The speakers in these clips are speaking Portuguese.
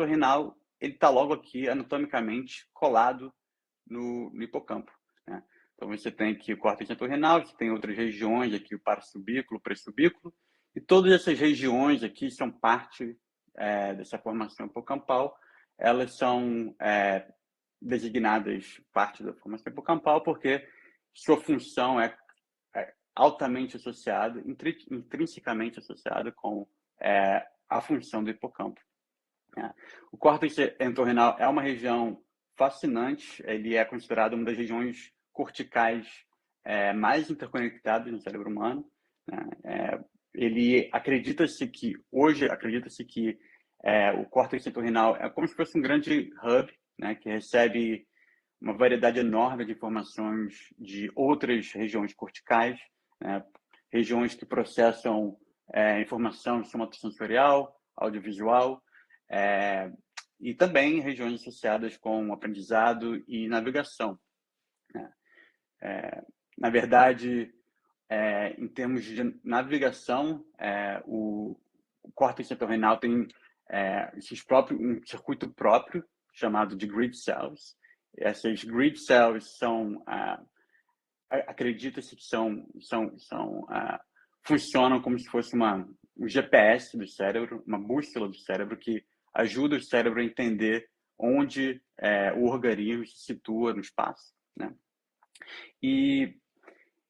renal, ele está logo aqui, anatomicamente, colado no hipocampo, né? Então, você tem aqui o córtex renal, você tem outras regiões aqui, o parasubículo, o pressubículo, e todas essas regiões aqui são parte dessa formação hipocampal. Elas são designadas parte da formação hipocampal porque sua função é altamente associada, intrinsecamente associada com a função do hipocampo. O córtex entorrenal é uma região fascinante, ele é considerado uma das regiões corticais mais interconectadas no cérebro humano, né? Hoje acredita-se que o córtex entorrenal é como se fosse um grande hub, né, que recebe uma variedade enorme de informações de outras regiões corticais, né, regiões que processam informação somatosensorial, audiovisual, e também regiões associadas com aprendizado e navegação, né? Na verdade, em termos de navegação, o córtex entorrenal tem um circuito próprio chamado de grid cells. Essas grid cells acredita-se que funcionam como se fosse um GPS do cérebro, uma bússola do cérebro que ajuda o cérebro a entender onde o organismo se situa no espaço, né? E,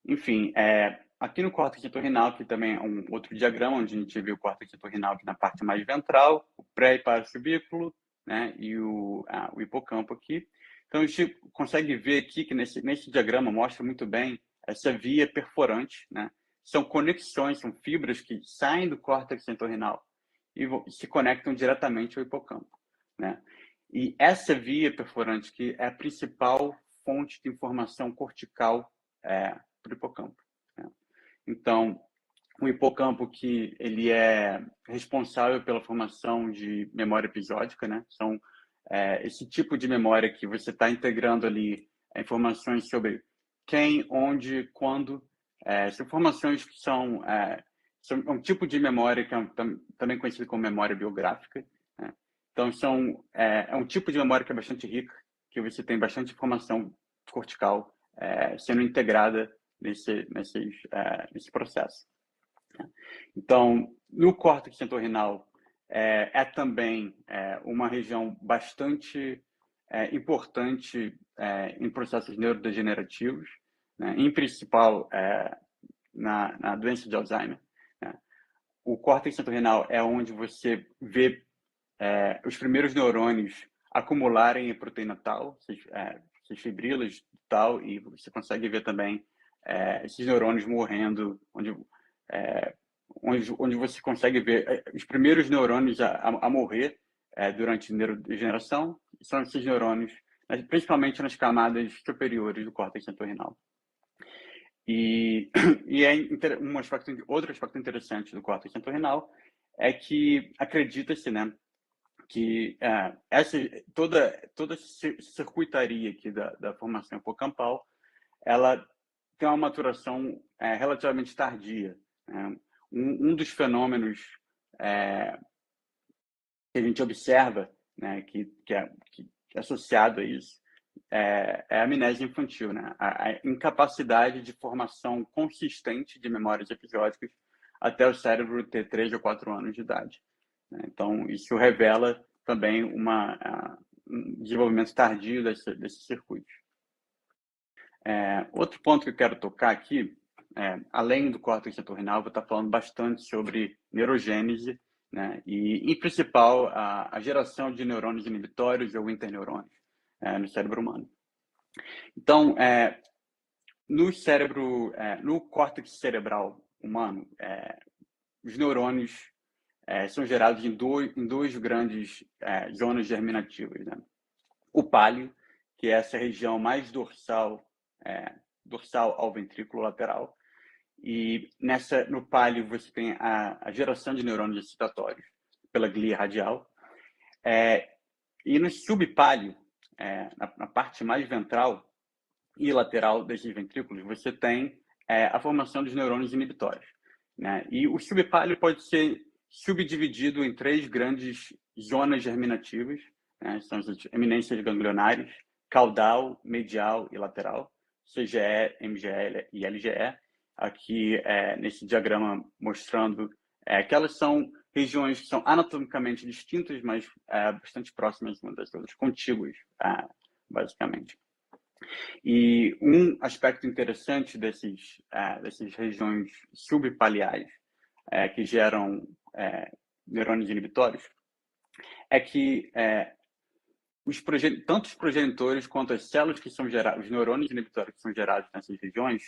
enfim, aqui no córtex entorrenal, que também é um outro diagrama, onde a gente vê o córtex entorrenal aqui na parte mais ventral, o pré e parasubículo, né, e o hipocampo aqui. Então, a gente consegue ver aqui que nesse diagrama mostra muito bem essa via perforante, né? São conexões, são fibras que saem do córtex entorrenal e se conectam diretamente ao hipocampo, né? E essa via perforante que é a principal fonte de informação cortical para o hipocampo, né? Então, o hipocampo que ele é responsável pela formação de memória episódica, né? São esse tipo de memória que você está integrando ali informações sobre quem, onde, quando. São informações que são um tipo de memória que é também conhecido como memória biográfica, né? Então, é um tipo de memória que é bastante rica, que você tem bastante informação cortical sendo integrada nesse processo. Então, no córtex entorrenal, também uma região bastante importante em processos neurodegenerativos, né? Em principal na doença de Alzheimer, né? O córtex entorrenal é onde você vê os primeiros neurônios acumularem a proteína tau, essas fibrilas tal, e você consegue ver também esses neurônios morrendo, onde você consegue ver os primeiros neurônios a morrer durante a neurodegeneração, são esses neurônios, principalmente nas camadas superiores do córtex entorrenal. E outro aspecto interessante do córtex entorrenal é que acredita-se, né, que toda essa circuitaria aqui da formação hipocampal, ela tem uma maturação relativamente tardia, né? Um dos fenômenos que a gente observa, né, que é associado a isso, é a amnésia infantil, né? A incapacidade de formação consistente de memórias episódicas até o cérebro ter 3 ou 4 anos de idade, né? Então, isso revela também um desenvolvimento tardio desses circuitos. Outro ponto que eu quero tocar aqui, além do córtex entorrenal, vou estar falando bastante sobre neurogênese, né? E, em principal, a geração de neurônios inibitórios ou interneurônios no cérebro humano. Então, no córtex cerebral humano, os neurônios são gerados em duas grandes zonas germinativas, né? O páleo, que é essa região mais dorsal ao ventrículo lateral, e no páleo você tem a geração de neurônios excitatórios pela glia radial, e no subpáleo, na parte mais ventral e lateral desses ventrículos, você tem a formação dos neurônios inibitórios, né? E o subpáleo pode ser subdividido em 3 grandes zonas germinativas, né? São as eminências ganglionares, caudal, medial e lateral, CGE, MGE e LGE. Aqui, nesse diagrama, mostrando que elas são regiões que são anatomicamente distintas, mas bastante próximas umas das outras, contíguas, basicamente. E um aspecto interessante dessas regiões subpaliares que geram neurônios inibitórios é que tanto os progenitores quanto as células que são geradas, os neurônios inibitórios que são gerados nessas regiões,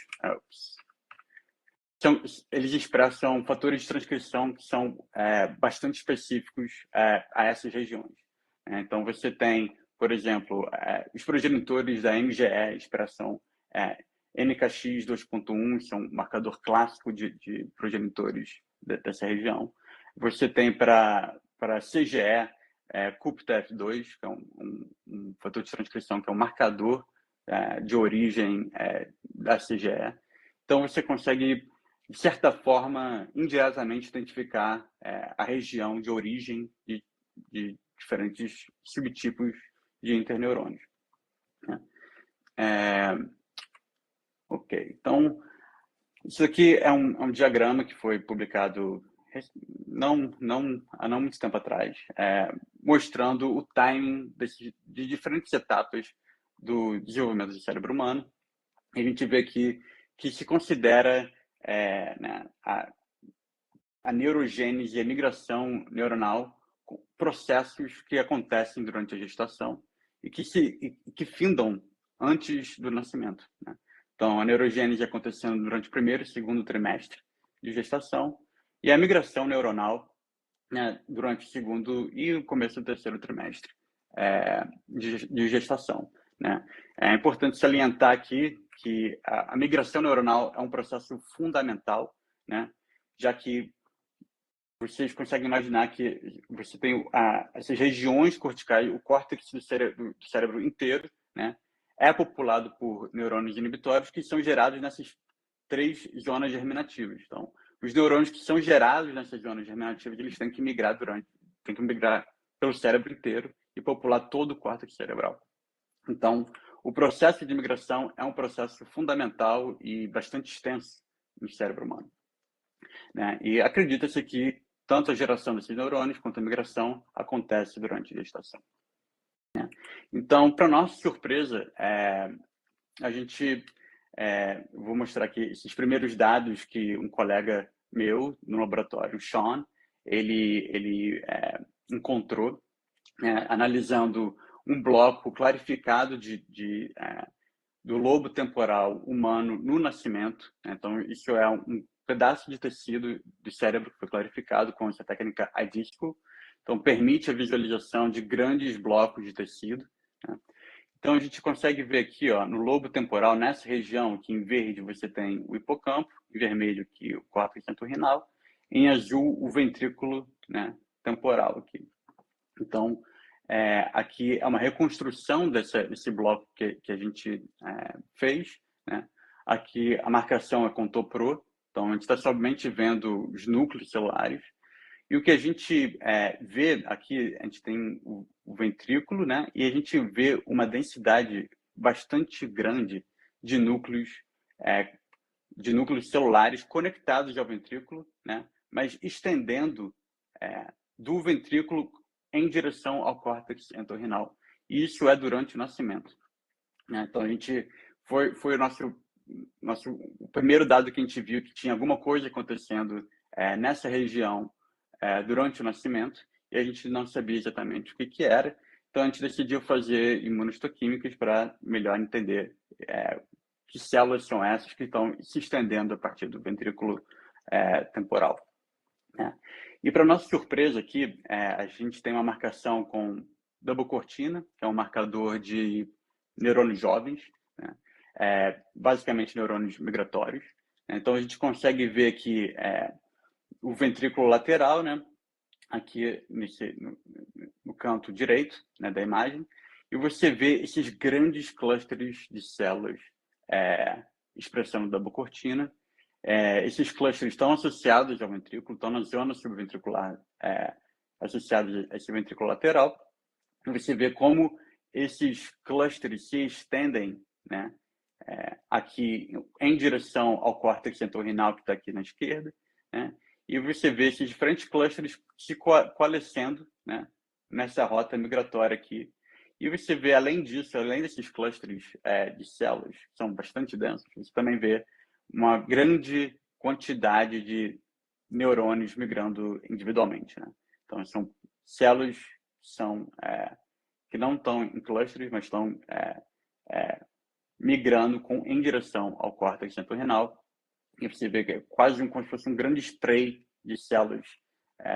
eles expressam fatores de transcrição que são bastante específicos a essas regiões. Então, você tem, por exemplo, os progenitores da MGE expressam NKX 2.1, são um marcador clássico de progenitores dessa região. Você tem para CGE, CUPTF2, que é um fator de transcrição que é um marcador de origem da CGE. Então, você consegue, de certa forma, indiretamente identificar a região de origem de diferentes subtipos de interneurônios. Ok, então, isso aqui é um diagrama que foi publicado há não muito tempo atrás, mostrando o timing de diferentes etapas do desenvolvimento do cérebro humano. E a gente vê aqui que se considera né, a neurogênese e a migração neuronal processos que acontecem durante a gestação e que findam antes do nascimento, né? Então, a neurogênese acontecendo durante o primeiro e segundo trimestre de gestação e a migração neuronal, né, durante o segundo e o começo do terceiro trimestre de gestação, né? É importante salientar aqui que a migração neuronal é um processo fundamental, né, já que vocês conseguem imaginar que você tem essas regiões corticais, o córtex do cérebro inteiro, né, é populado por neurônios inibitórios que são gerados nessas 3 zonas germinativas. Então, os neurônios que são gerados nessas zonas germinativas, eles têm que migrar pelo cérebro inteiro e popular todo o córtex cerebral. Então, o processo de migração é um processo fundamental e bastante extenso no cérebro humano, né? E acredita-se que tanto a geração desses neurônios quanto a migração acontece durante a gestação, né? Então, para nossa surpresa, a gente vou mostrar aqui esses primeiros dados que um colega meu no laboratório, o Sean, ele encontrou, analisando um bloco clarificado do lobo temporal humano no nascimento. Então, isso é um pedaço de tecido do cérebro que foi clarificado com essa técnica iDisco. Então, permite a visualização de grandes blocos de tecido, né? Então, a gente consegue ver aqui, ó, no lobo temporal, nessa região, que em verde você tem o hipocampo, em vermelho aqui o córtex entorrinal, em azul o ventrículo, né, temporal aqui. Então, aqui é uma reconstrução desse bloco que a gente fez, né? Aqui a marcação é com TOPRO, então a gente está somente vendo os núcleos celulares. E o que a gente vê aqui, a gente tem o ventrículo, né? E a gente vê uma densidade bastante grande de núcleos celulares conectados ao ventrículo, né? Mas estendendo do ventrículo em direção ao córtex entorrinal. E isso é durante o nascimento, né? Então, a gente foi o primeiro dado que a gente viu que tinha alguma coisa acontecendo nessa região durante o nascimento, e a gente não sabia exatamente o que era. Então, a gente decidiu fazer imunohistoquímicas para melhor entender que células são essas que estão se estendendo a partir do ventrículo temporal, né? E para nossa surpresa aqui, a gente tem uma marcação com double cortina, que é um marcador de neurônios jovens, né? Basicamente neurônios migratórios. Então, a gente consegue ver aqui o ventrículo lateral, né? Aqui no canto direito, né, da imagem, e você vê esses grandes clusters de células expressando double cortina, Esses clusters estão associados ao ventrículo, estão na zona subventricular, associados a esse ventrículo lateral. E você vê como esses clusters se estendem, né, aqui em direção ao córtex entorrinal, que está aqui na esquerda, né, e você vê esses diferentes clusters se coalescendo, né, nessa rota migratória aqui. E você vê, além disso, além desses clusters de células, que são bastante densos, você também vê uma grande quantidade de neurônios migrando individualmente, né? Então, são células que não estão em clusters, mas estão migrando em direção ao córtex entorrinal. E você vê que é quase como se fosse um grande spray de células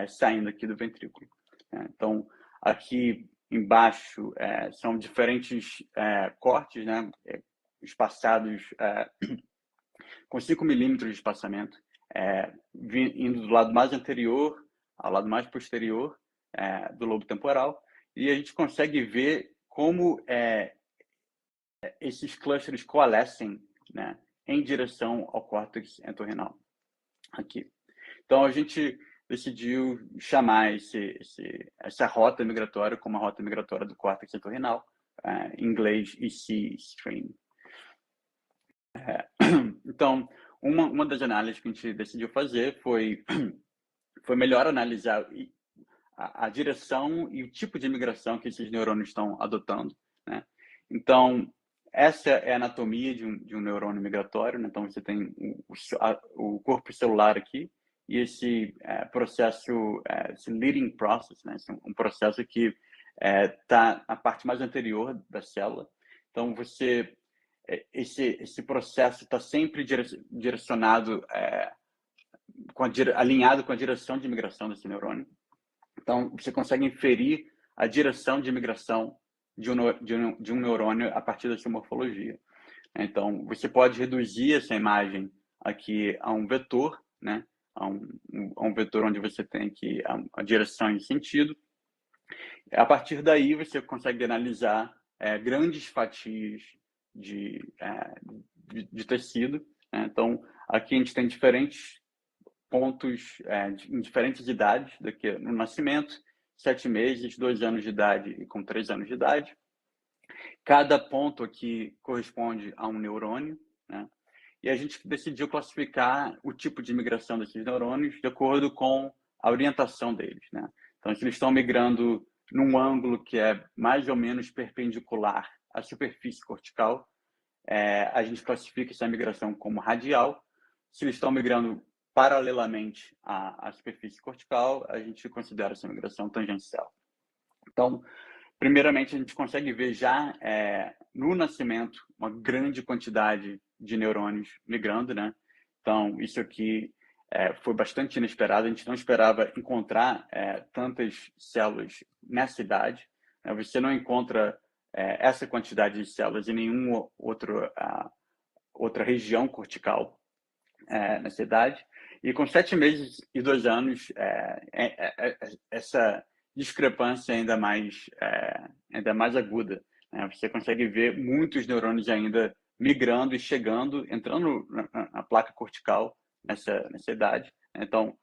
saindo aqui do ventrículo. Então, aqui embaixo são diferentes cortes, né, espaçados com 5 milímetros de espaçamento, indo do lado mais anterior ao lado mais posterior do lobo temporal, e a gente consegue ver como esses clusters coalescem, né, em direção ao córtex entorrinal. Aqui. Então, a gente decidiu chamar essa rota migratória como a rota migratória do córtex entorrinal, em inglês EC Stream. Então, uma das análises que a gente decidiu fazer foi melhor analisar a direção e o tipo de migração que esses neurônios estão adotando, né? Então, essa é a anatomia de um neurônio migratório, né? Então, você tem o corpo celular aqui e esse processo, esse leading process, né? Um processo que está na parte mais anterior da célula. Então, esse processo está sempre direcionado, alinhado com a direção de migração desse neurônio. Então, você consegue inferir a direção de migração de um neurônio a partir da sua morfologia. Então, você pode reduzir essa imagem aqui a um vetor, né? A um vetor onde você tem aqui a direção e sentido. A partir daí, você consegue analisar grandes fatias de tecido. Né? Então, aqui a gente tem diferentes pontos em diferentes idades, daqui no nascimento, 7 meses, 2 anos de idade e com 3 anos de idade. Cada ponto aqui corresponde a um neurônio, né? E a gente decidiu classificar o tipo de migração desses neurônios de acordo com a orientação deles, né? Então, se eles estão migrando num ângulo que é mais ou menos perpendicular à superfície cortical, a gente classifica essa migração como radial. Se eles estão migrando paralelamente à superfície cortical, a gente considera essa migração tangencial. Então, primeiramente, a gente consegue ver já no nascimento uma grande quantidade de neurônios migrando, né? Então, isso aqui foi bastante inesperado. A gente não esperava encontrar tantas células nessa idade. Você não encontra essa quantidade de células em nenhuma outra região cortical nessa idade. E com 7 meses e 2 anos, essa discrepância é ainda mais aguda, né? Você consegue ver muitos neurônios ainda migrando e chegando, entrando na placa cortical nessa idade. Então,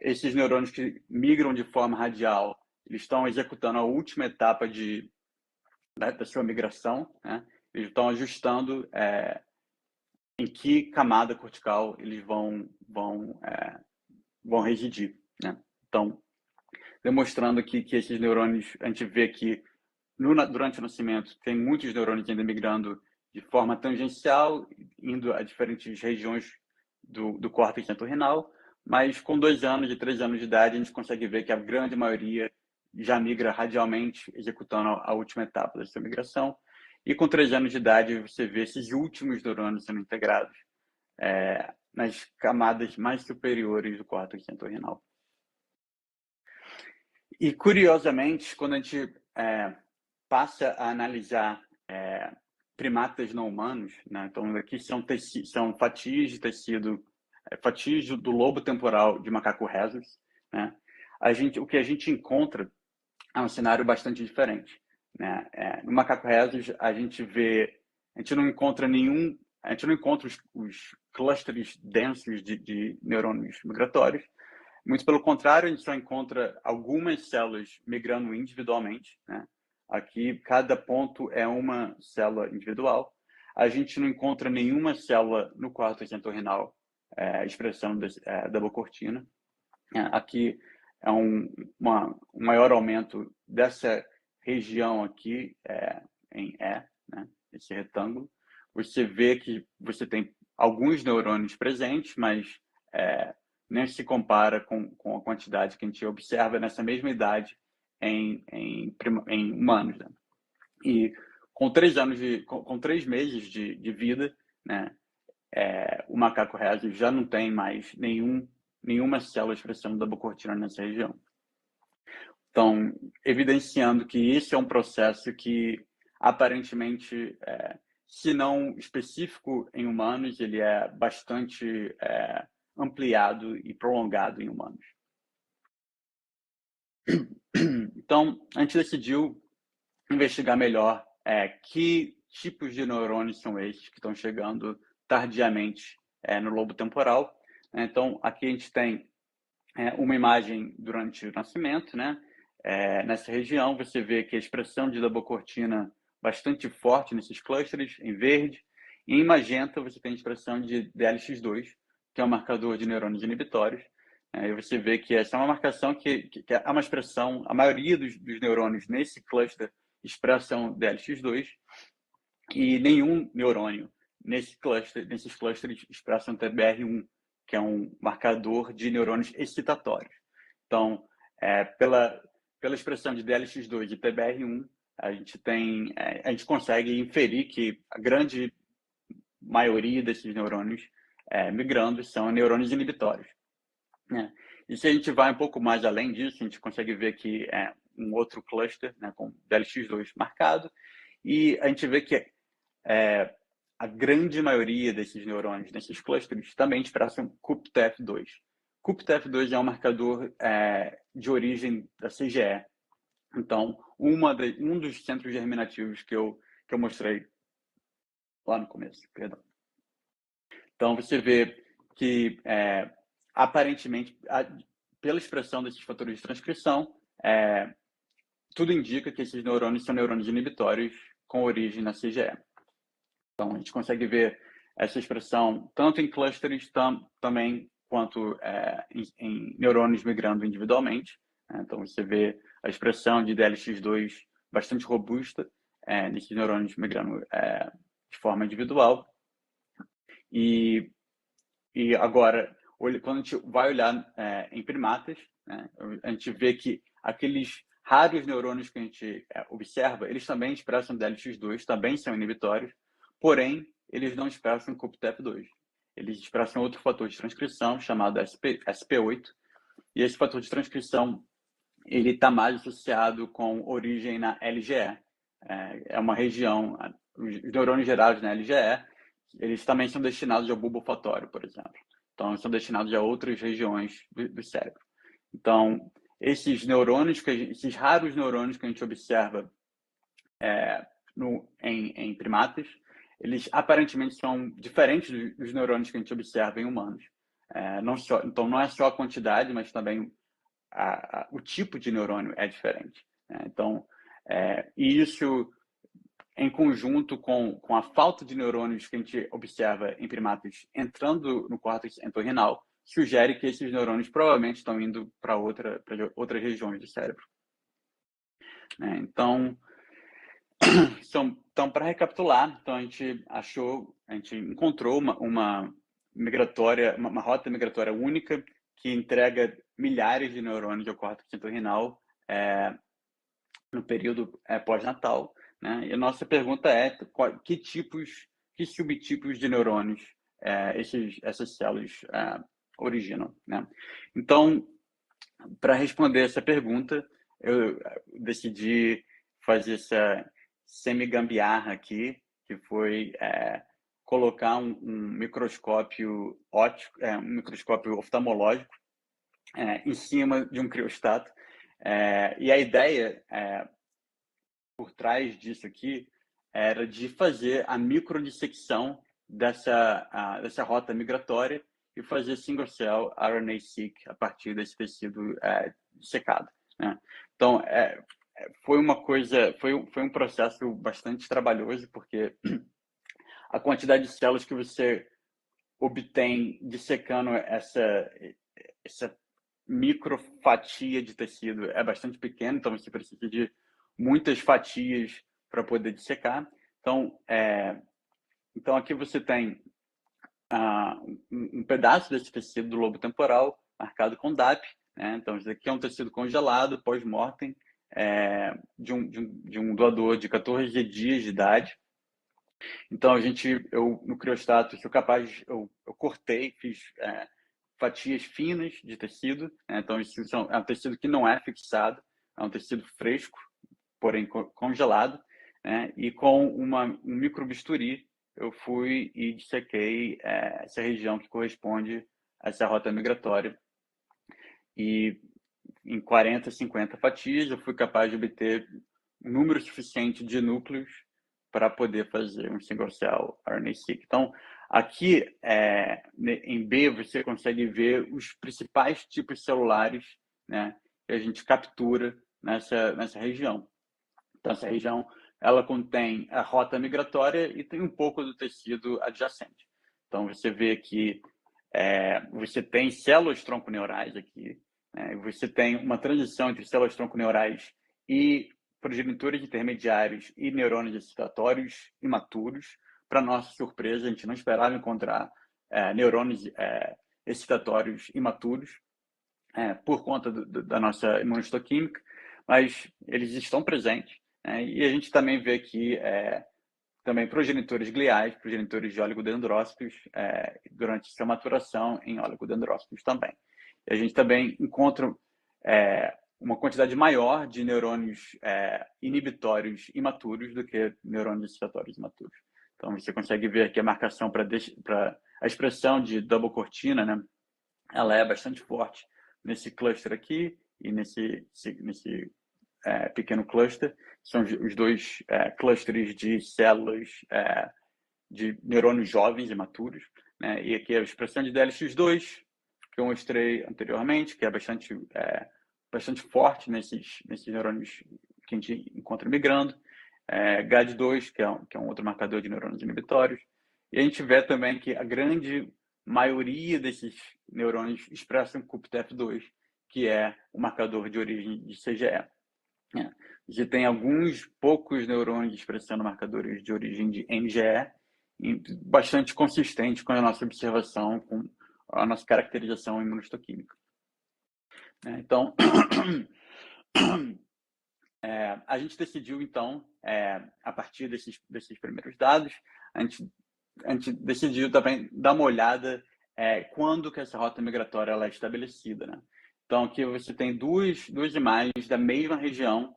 esses neurônios que migram de forma radial, eles estão executando a última etapa da sua migração, né? Eles estão ajustando em que camada cortical eles vão residir, né? Então, demonstrando que esses neurônios, a gente vê que durante o nascimento tem muitos neurônios ainda migrando de forma tangencial, indo a diferentes regiões do córtex entorrinal, mas com 2 anos e 3 anos de idade, a gente consegue ver que a grande maioria já migra radialmente, executando a última etapa da sua migração. E com 3 anos de idade, você vê esses últimos neurônios sendo integrados nas camadas mais superiores do córtex entorrinal. E, curiosamente, quando a gente passa a analisar primatas não humanos, né? Então, aqui são fatias de tecido, fatias do lobo temporal de macaco rhesus, né? O que a gente encontra é um cenário bastante diferente, né? No macaco rhesus, a gente não encontra nenhum a gente não encontra os clusters densos de neurônios migratórios. Muito pelo contrário, a gente só encontra algumas células migrando individualmente, né? Aqui, cada ponto é uma célula individual. A gente não encontra nenhuma célula no córtex entorrinal expressão da bocortina. Aqui é um maior aumento dessa região aqui em E, né? Esse retângulo. Você vê que você tem alguns neurônios presentes, mas nem se compara com a quantidade que a gente observa nessa mesma idade em humanos. Né? E com 3 meses de vida, né, o macaco rhesus já não tem mais nenhuma célula expressando da bocortina nessa região. Então, evidenciando que esse é um processo que, aparentemente, se não específico em humanos, ele é bastante ampliado e prolongado em humanos. Então, a gente decidiu investigar melhor que tipos de neurônios são esses que estão chegando tardiamente no lobo temporal. Então, aqui a gente tem uma imagem durante o nascimento, né? Nessa região, você vê que a expressão de dabocortina bastante forte nesses clusters, em verde. E em magenta, você tem a expressão de DLX2, que é um marcador de neurônios inibitórios. E você vê que essa é uma marcação que é uma expressão, a maioria dos neurônios nesse cluster expressam DLX2 e nenhum neurônio nesses clusters expressam TBR1, que é um marcador de neurônios excitatórios. Então, pela expressão de DLX2 e TBR1, a gente consegue inferir que a grande maioria desses neurônios migrando são neurônios inibitórios. E se a gente vai um pouco mais além disso, a gente consegue ver que um outro cluster, né, com DLX2 marcado, e a gente vê que a grande maioria desses neurônios, desses clusters, também expressam CUPTF2. CUPTF2 é um marcador de origem da CGE. Então, um dos centros germinativos que eu mostrei lá no começo, perdão. Então, você vê que, aparentemente, pela expressão desses fatores de transcrição, tudo indica que esses neurônios são neurônios inibitórios com origem na CGE. Então, a gente consegue ver essa expressão tanto em clusters também quanto em neurônios migrando individualmente. Então, você vê a expressão de DLX2 bastante robusta nesses neurônios migrando de forma individual. E agora, quando a gente vai olhar em primatas, né, a gente vê que aqueles raros neurônios que a gente observa, eles também expressam DLX2, também são inibitórios, porém, eles não expressam CUPTF2. Eles expressam outro fator de transcrição chamado SP8, e esse fator de transcrição ele está mais associado com origem na LGE. É uma região, os neurônios gerados na LGE, eles também são destinados ao bulbo olfatório, por exemplo. Então, são destinados a outras regiões do cérebro. Então, esses raros neurônios que a gente observa em primatas, eles aparentemente são diferentes dos neurônios que a gente observa em humanos. Então, não é só a quantidade, mas também o tipo de neurônio é diferente. Então, e isso em conjunto com a falta de neurônios que a gente observa em primatas entrando no córtex entorrinal, sugere que esses neurônios provavelmente estão indo para outras regiões do cérebro. Então, para recapitular, então a gente encontrou uma rota migratória única que entrega milhares de neurônios ao córtex entorrinal no período pós-natal. Né? E a nossa pergunta é que subtipos de neurônios essas células originam. Né? Então, para responder essa pergunta, eu decidi fazer essa semi-gambiarra aqui, que foi colocar um microscópio óptico, um microscópio oftalmológico em cima de um criostato. E a ideia por trás disso aqui era de fazer a microdissecção dessa rota migratória e fazer single-cell RNA-seq a partir desse tecido dissecado, né? Então, foi um processo bastante trabalhoso, porque a quantidade de células que você obtém dissecando essa microfatia de tecido é bastante pequena, então você precisa de muitas fatias para poder dissecar. Então aqui você tem um pedaço desse tecido do lobo temporal marcado com DAP, né? Então isso aqui é um tecido congelado pós-mortem de um doador de 14 dias de idade. Então eu no criostato sou capaz, eu cortei, fiz fatias finas de tecido, né? Então isso é um tecido que não é fixado, é um tecido fresco, porém congelado, né? E com um microbisturi eu fui e dissequei essa região que corresponde a essa rota migratória. E em 40, 50 fatias eu fui capaz de obter um número suficiente de núcleos para poder fazer um single-cell RNA-seq. Então, aqui em B você consegue ver os principais tipos celulares, né, que a gente captura nessa região. Então, essa região ela contém a rota migratória e tem um pouco do tecido adjacente. Então, você vê que você tem células tronconeurais aqui, né? Você tem uma transição entre células tronconeurais e progenitores intermediários e neurônios excitatórios imaturos. Para nossa surpresa, a gente não esperava encontrar neurônios excitatórios imaturos por conta da nossa imunistoquímica, mas eles estão presentes, né? E a gente também vê aqui também progenitores gliais, progenitores de oligodendrócitos, durante sua maturação em oligodendrócitos também. E a gente também encontra uma quantidade maior de neurônios inibitórios imaturos do que neurônios excitatórios imaturos. Então, você consegue ver aqui a marcação para a expressão de double cortina, né? Ela é bastante forte nesse cluster aqui e nesse pequeno cluster. São os dois clusters de células de neurônios jovens e maturos, né? E aqui a expressão de DLX2, que eu mostrei anteriormente, que é bastante forte nesses neurônios que a gente encontra migrando. GAD2, que é um outro marcador de neurônios inibitórios. E a gente vê também que a grande maioria desses neurônios expressam CUPTF2, que é o marcador de origem de CGE. Você tem alguns poucos neurônios expressando marcadores de origem de NGE, bastante consistente com a nossa observação, com a nossa caracterização imunistoquímica. Então, a gente decidiu, então, a partir desses primeiros dados, a gente decidiu também dar uma olhada quando que essa rota migratória ela é estabelecida, né? Então, aqui você tem duas imagens da mesma região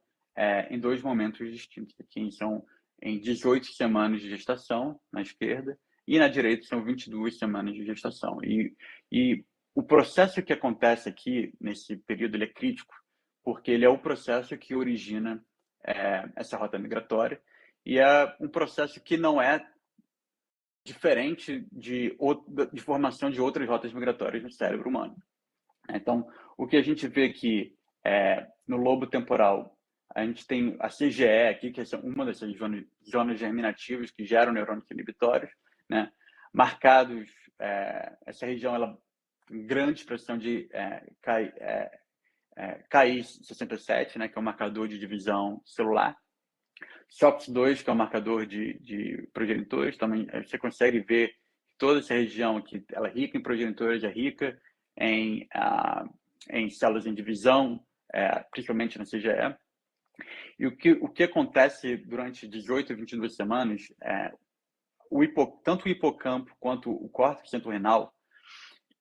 em dois momentos distintos. Aqui são em 18 semanas de gestação, na esquerda, e na direita são 22 semanas de gestação. E o processo que acontece aqui, nesse período, ele é crítico, porque ele é o processo que origina essa rota migratória, e é um processo que não é diferente de formação de outras rotas migratórias no cérebro humano. Então, o que a gente vê aqui no lobo temporal, a gente tem a CGE aqui, que é uma dessas zonas germinativas que geram neurônios inibitórios, né? Marcados, essa região ela tem grande expressão de KI67, né, que é um marcador de divisão celular. SOX2, que é um marcador de progenitores, também você consegue ver que toda essa região aqui, ela é rica em progenitores, é rica em células em divisão, principalmente na CGE. E o que acontece durante 18 a 22 semanas, tanto o hipocampo quanto o córtex centro-renal,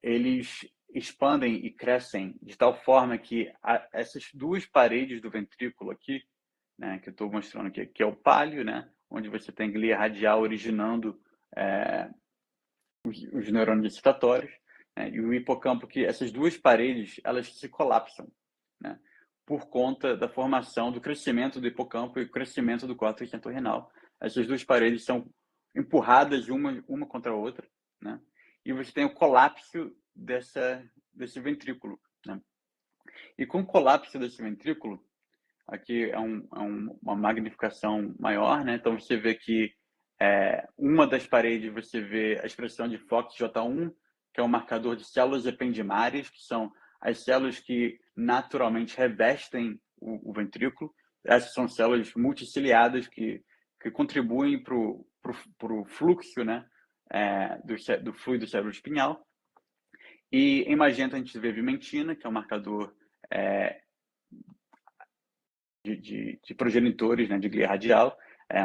eles expandem e crescem de tal forma que essas duas paredes do ventrículo aqui, né, que eu estou mostrando aqui, que é o páleo, né, onde você tem glia radial originando os neurônios excitatórios, né, e o hipocampo, que essas duas paredes elas se colapsam, né, por conta da formação do crescimento do hipocampo e o crescimento do córtex centro-renal. Essas duas paredes são empurradas uma contra a outra, né? E você tem o colapso desse ventrículo, né? E com o colapso desse ventrículo, aqui uma magnificação maior, né? Então você vê que uma das paredes você vê a expressão de FOXJ1, que é um marcador de células ependimárias, que são as células que naturalmente revestem o ventrículo. Essas são células multiciliadas que contribuem para o fluxo, né, do fluido cerebroespinhal. E em magenta a gente vê vimentina, que é um marcador de progenitores, né, de glia radial,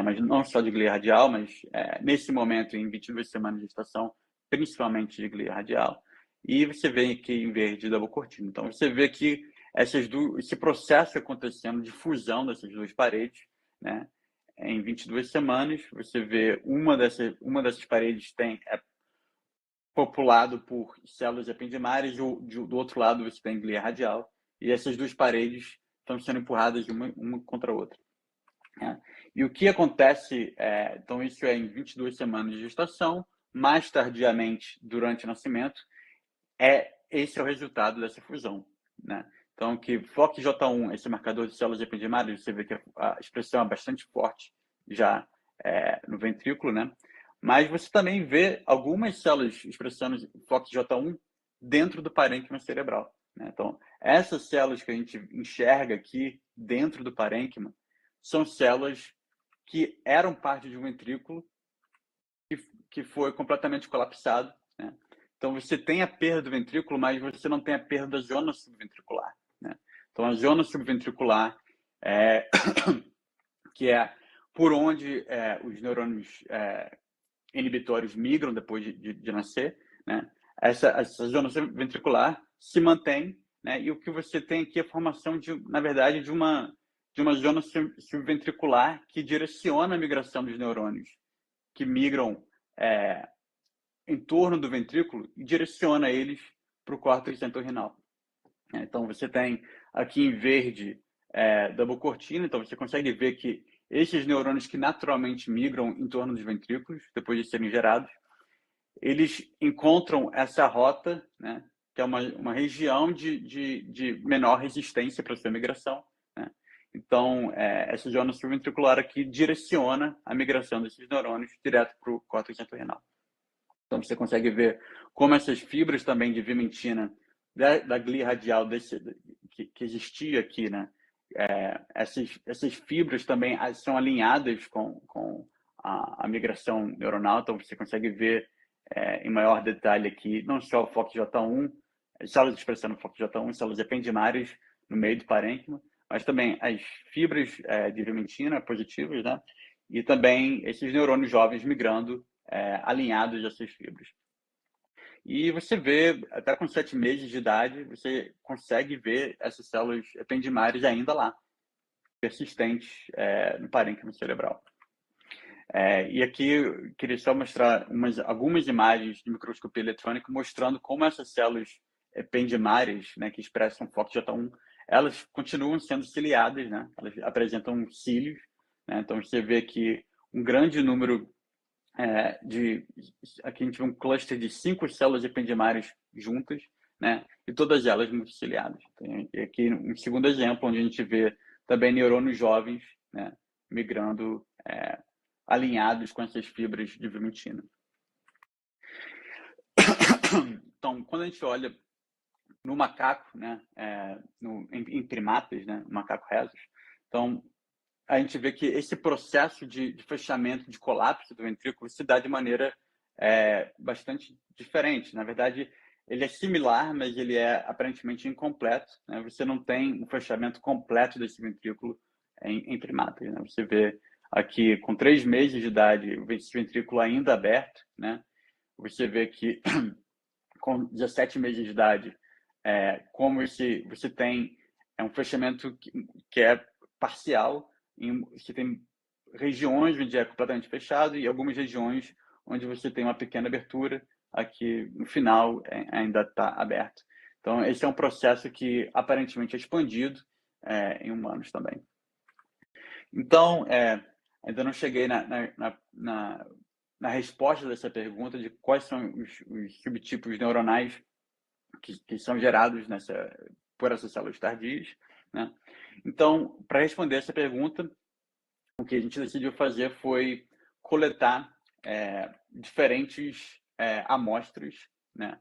mas não só de glia radial, mas nesse momento, em 22 semanas de gestação, principalmente de glia radial. E você vê aqui em verde double cortina. Então você vê que esse processo acontecendo de fusão dessas duas paredes, né, em 22 semanas, você vê uma dessas paredes é populado por células ependimárias, do outro lado você tem glia radial, e essas duas paredes estão sendo empurradas uma contra a outra. Né? E o que acontece, então isso é em 22 semanas de gestação, mais tardiamente durante o nascimento, esse é o resultado dessa fusão. Né? Então, que FOXJ1, esse marcador de células ependimárias, você vê que a expressão é bastante forte já no ventrículo, né? Mas você também vê algumas células expressando FOXJ1 dentro do parênquima cerebral. Né? Então, essas células que a gente enxerga aqui dentro do parênquima são células que eram parte de um ventrículo que foi completamente colapsado. Né? Então, você tem a perda do ventrículo, mas você não tem a perda da zona subventricular. Né? Então, a zona subventricular, que é por onde os neurônios inibitórios migram depois de nascer, né? Essa zona ventricular se mantém, né? E o que você tem aqui é a formação na verdade, de uma zona subventricular que direciona a migração dos neurônios que migram em torno do ventrículo e direciona eles para o córtex entorrinal. Então você tem aqui em verde double cortina, então você consegue ver que esses neurônios que naturalmente migram em torno dos ventrículos, depois de serem gerados, eles encontram essa rota, né, que é uma região de menor resistência para a sua migração. Né? Então, essa zona subventricular aqui direciona a migração desses neurônios direto para o córtex entorrinal. Então, você consegue ver como essas fibras também de vimentina da glia radial que existia aqui, né? Essas fibras também são alinhadas com a migração neuronal, então você consegue ver em maior detalhe aqui, não só o FOXJ1, células expressando FOXJ1, células ependimárias no meio do parênquima, mas também as fibras de vimentina positivas, né? E também esses neurônios jovens migrando alinhados a essas fibras. E você vê, até com 7 meses de idade, você consegue ver essas células ependimárias ainda lá, persistentes no parênquima cerebral. E aqui eu queria só mostrar algumas imagens de microscopia eletrônica mostrando como essas células ependimárias, né, que expressam FOXJ1, elas continuam sendo ciliadas, né? Elas apresentam cílios, né? Então você vê que um grande número aqui a gente vê um cluster de 5 células ependimárias juntas, né? E todas elas multiciliadas. Tem aqui um segundo exemplo, onde a gente vê também neurônios jovens, né, migrando alinhados com essas fibras de vimentina. Então, quando a gente olha no macaco, né, em primatas, né, macaco rhesus, então a gente vê que esse processo de fechamento, de colapso do ventrículo se dá de maneira bastante diferente. Na verdade, ele é similar, mas ele é aparentemente incompleto. Né? Você não tem um fechamento completo desse ventrículo em primatas. Né? Você vê aqui, com 3 meses de idade, o ventrículo ainda aberto. Né? Você vê que com 17 meses de idade, como você tem um fechamento que é parcial, você tem regiões onde é completamente fechado e algumas regiões onde você tem uma pequena abertura, aqui no final ainda está aberto. Então, esse é um processo que aparentemente é expandido em humanos também. Então, ainda não cheguei na na resposta dessa pergunta de quais são os subtipos neuronais que são gerados por essas células tardias, né? Então, para responder essa pergunta, o que a gente decidiu fazer foi coletar diferentes amostras, né,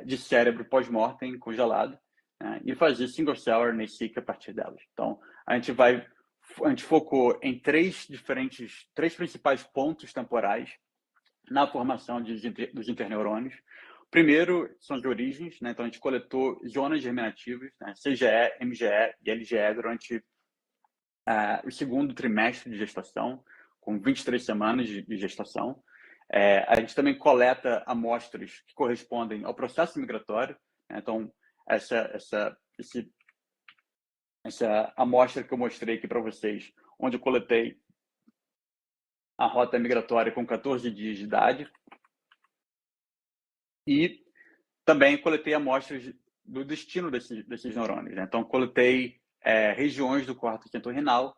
de cérebro pós-mortem congelado, né, e fazer single-cell RNA-seq a partir delas. Então, a gente focou em três principais pontos temporais na formação dos interneurônios. O primeiro são as origens, né? Então a gente coletou zonas germinativas, né? CGE, MGE e LGE durante o segundo trimestre de gestação, com 23 semanas de gestação. A gente também coleta amostras que correspondem ao processo migratório, né? Então essa amostra que eu mostrei aqui para vocês, onde eu coletei a rota migratória com 14 dias de idade, e também coletei amostras do destino desses neurônios, né? Então, coletei regiões do quarto e quinto renal,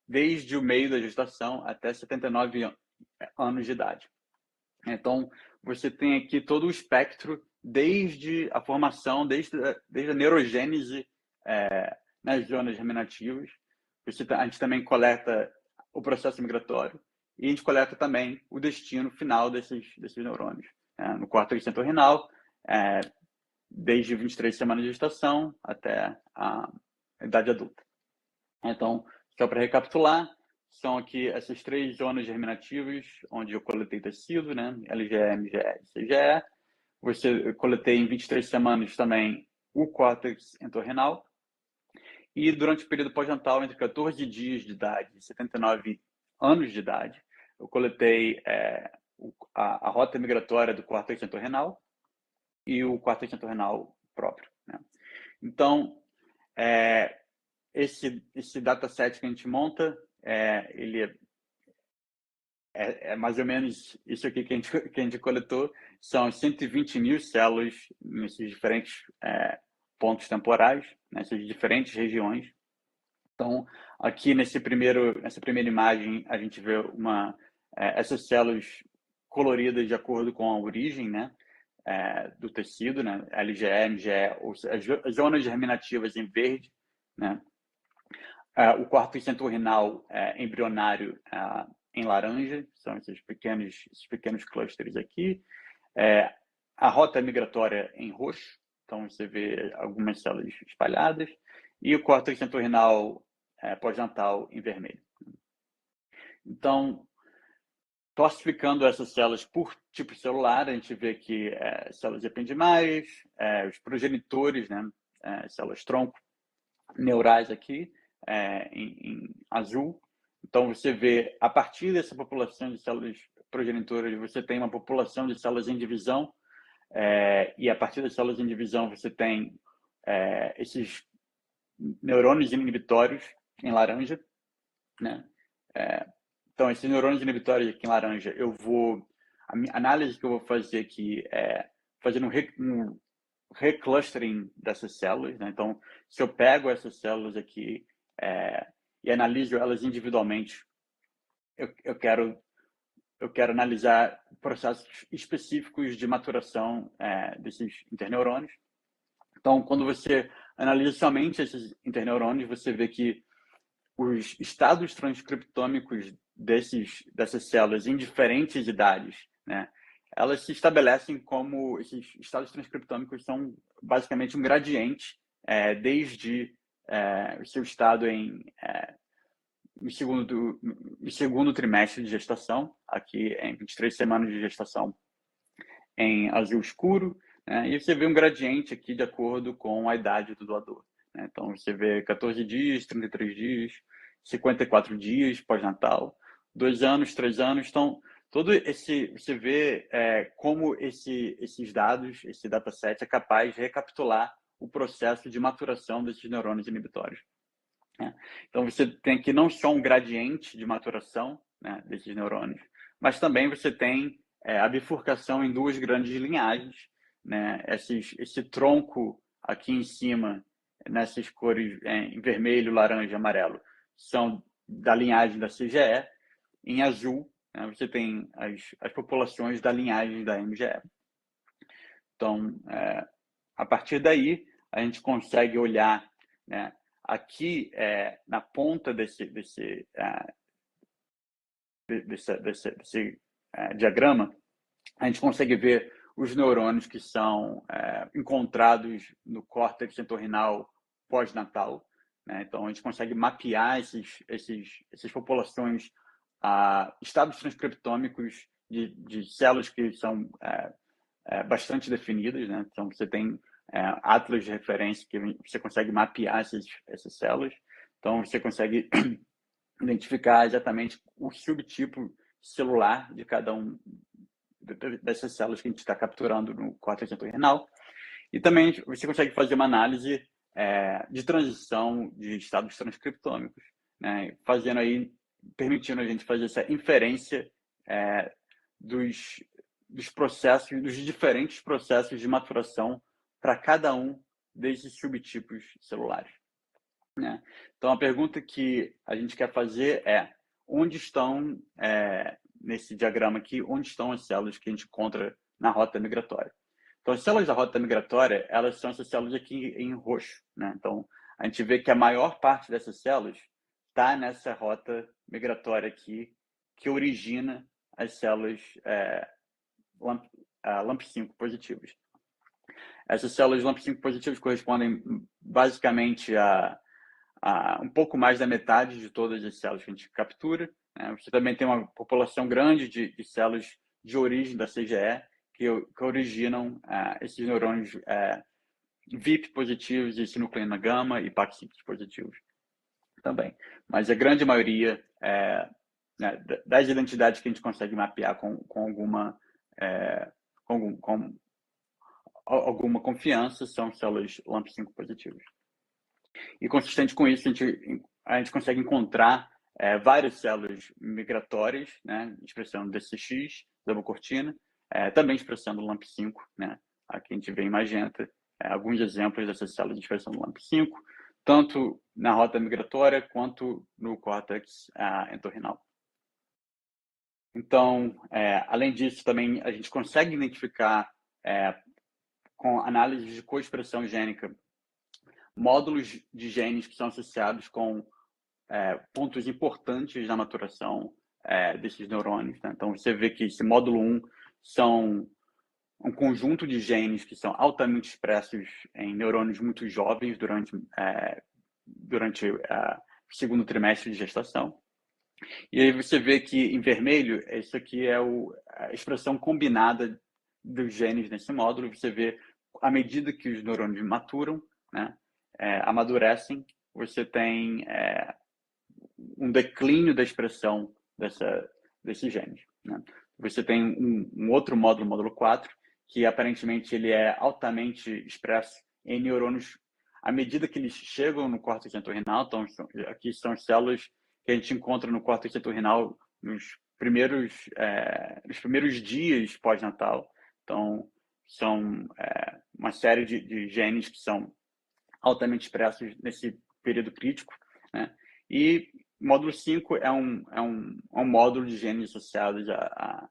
desde o meio da gestação até 79 anos de idade. Então, você tem aqui todo o espectro, desde a formação, desde a neurogênese nas zonas germinativas. A gente também coleta o processo migratório e a gente coleta também o destino final desses neurônios. No quarto e quinto renal, desde 23 semanas de gestação até a idade adulta. Então, só para recapitular, são aqui essas três zonas germinativas, onde eu coletei tecido, né? LGE, MGE e CGE. Eu coletei em 23 semanas também o córtex entorrenal. E durante o período pós-natal, entre 14 dias de idade e 79 anos de idade, eu coletei a rota migratória do córtex entorrenal e o córtex entorrenal próprio, né? Então, esse dataset que a gente monta, ele é mais ou menos isso aqui que a gente coletou. São 120 mil células nesses diferentes pontos temporais, nessas diferentes regiões. Então, aqui nessa primeira imagem, a gente vê essas células coloridas de acordo com a origem, né, do tecido, né, LGE, MGE, ou as zonas germinativas em verde, né, o quarto centro-renal embrionário em laranja, são esses pequenos clusters aqui, a rota migratória em roxo, então você vê algumas células espalhadas, e o córtex centro-renal pós-natal em vermelho. Então, classificando essas células por tipo celular, a gente vê que células ependimais, os progenitores, né, células tronco, neurais aqui, em azul. Então, você vê, a partir dessa população de células progenitoras, você tem uma população de células em divisão, e a partir das células em divisão, você tem esses neurônios inibitórios em laranja, né? Então, esses neurônios inibitórios aqui em laranja, a análise que eu vou fazer aqui é fazer um reclustering dessas células, né? Então, se eu pego essas células aqui e analiso elas individualmente, eu quero analisar processos específicos de maturação desses interneurônios. Então, quando você analisa somente esses interneurônios, você vê que os estados transcriptômicos dessas células em diferentes idades, né, elas se estabelecem como esses estados transcriptômicos são basicamente um gradiente desde o seu estado no segundo trimestre de gestação, aqui em 23 semanas de gestação em azul escuro, né, e você vê um gradiente aqui de acordo com a idade do doador. Então, você vê 14 dias, 33 dias, 54 dias pós-natal, 2 anos, 3 anos. Então, você vê como esses dados, esse dataset é capaz de recapitular o processo de maturação desses neurônios inibitórios. Então, você tem aqui não só um gradiente de maturação, né, desses neurônios, mas também você tem a bifurcação em duas grandes linhagens, né? Esse tronco aqui em cima, nessas cores em vermelho, laranja e amarelo, são da linhagem da CGE. Em azul, né, você tem as populações da linhagem da MGE. Então, a partir daí, a gente consegue olhar, né, aqui na ponta desse diagrama, a gente consegue ver os neurônios que são encontrados no córtex entorrinal pós-natal, né? Então, a gente consegue mapear essas populações a estados transcriptômicos de células que são bastante definidas, né? Então, você tem atlas de referência que você consegue mapear essas células. Então, você consegue identificar exatamente o subtipo celular de cada um dessas células que a gente está capturando no córtex entorrinal. E também você consegue fazer uma análise de transição de estados transcriptômicos, né? Permitindo a gente fazer essa inferência dos processos, dos diferentes processos de maturação para cada um desses subtipos celulares, né? Então, a pergunta que a gente quer fazer é: onde estão, nesse diagrama aqui, onde estão as células que a gente encontra na rota migratória? Então, as células da rota migratória, elas são essas células aqui em roxo, né? Então, a gente vê que a maior parte dessas células está nessa rota migratória aqui, que origina as células LAMP5 positivas. Essas células LAMP5 positivas correspondem basicamente a um pouco mais da metade de todas as células que a gente captura, né? Você também tem uma população grande de células de origem da CGE que originam esses neurônios VIP positivos e sinucleina gama e PAX5 positivos também. Mas a grande maioria né, das identidades que a gente consegue mapear com alguma confiança são células LAMP5 positivas. E consistente com isso, a gente consegue encontrar várias células migratórias, né, expressando DCX, double-cortina, também expressando LAMP5, né? Aqui a gente vê em magenta alguns exemplos dessas células de expressão do LAMP5, tanto na rota migratória quanto no córtex entorrinal. Então, além disso, também a gente consegue identificar, com análise de coexpressão gênica, módulos de genes que são associados com pontos importantes na maturação desses neurônios, né? Então, você vê que esse módulo 1 são um conjunto de genes que são altamente expressos em neurônios muito jovens durante o segundo trimestre de gestação. E aí você vê que, em vermelho, isso aqui é a expressão combinada dos genes nesse módulo. Você vê, à medida que os neurônios maturam, né, amadurecem, você tem um declínio da expressão desses genes, né? Você tem um outro módulo, módulo 4, que aparentemente ele é altamente expresso em neurônios à medida que eles chegam no córtex entorrinal. Então, aqui são as células que a gente encontra no córtex entorrinal nos primeiros dias pós-natal. Então, são uma série de genes que são altamente expressos nesse período crítico, né? E módulo 5 é um módulo de genes associados à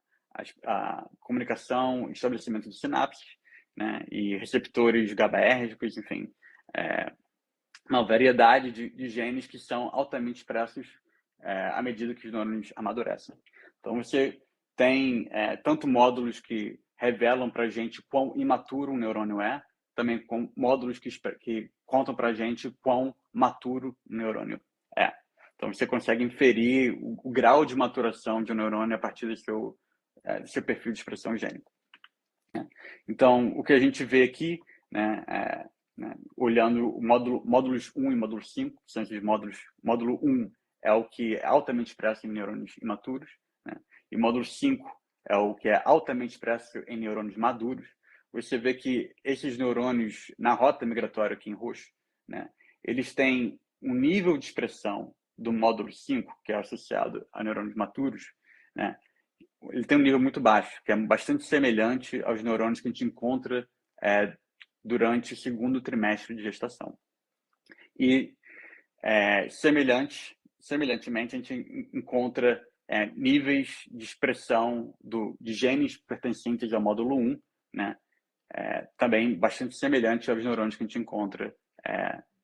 comunicação, estabelecimento de sinapses, né? E receptores GABAérgicos, enfim, uma variedade de genes que são altamente expressos à medida que os neurônios amadurecem. Então, você tem tanto módulos que revelam para a gente quão imaturo um neurônio também com módulos que contam para a gente quão maturo o neurônio é. Então, você consegue inferir o grau de maturação de um neurônio a partir do seu perfil de expressão gênica. Então, o que a gente vê aqui, né, olhando o módulos 1 e módulo 5, que são esses módulos. Módulo 1 é o que é altamente expresso em neurônios imaturos, né, e módulo 5 é o que é altamente expresso em neurônios maduros. Você vê que esses neurônios, na rota migratória aqui em roxo, né, eles têm um nível de expressão do módulo 5, que é associado a neurônios maturos, né, ele tem um nível muito baixo, que é bastante semelhante aos neurônios que a gente encontra durante o segundo trimestre de gestação. E, semelhantemente, a gente encontra níveis de expressão de genes pertencentes ao módulo 1, né? Também bastante semelhante aos neurônios que a gente encontra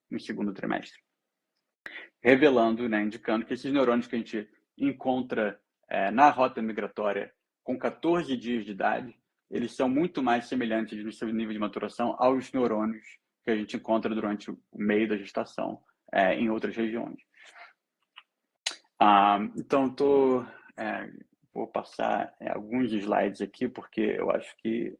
no segundo trimestre. Revelando, né, indicando que esses neurônios que a gente encontra na rota migratória com 14 dias de idade, eles são muito mais semelhantes no seu nível de maturação aos neurônios que a gente encontra durante o meio da gestação em outras regiões. Então, vou passar alguns slides aqui, porque eu acho que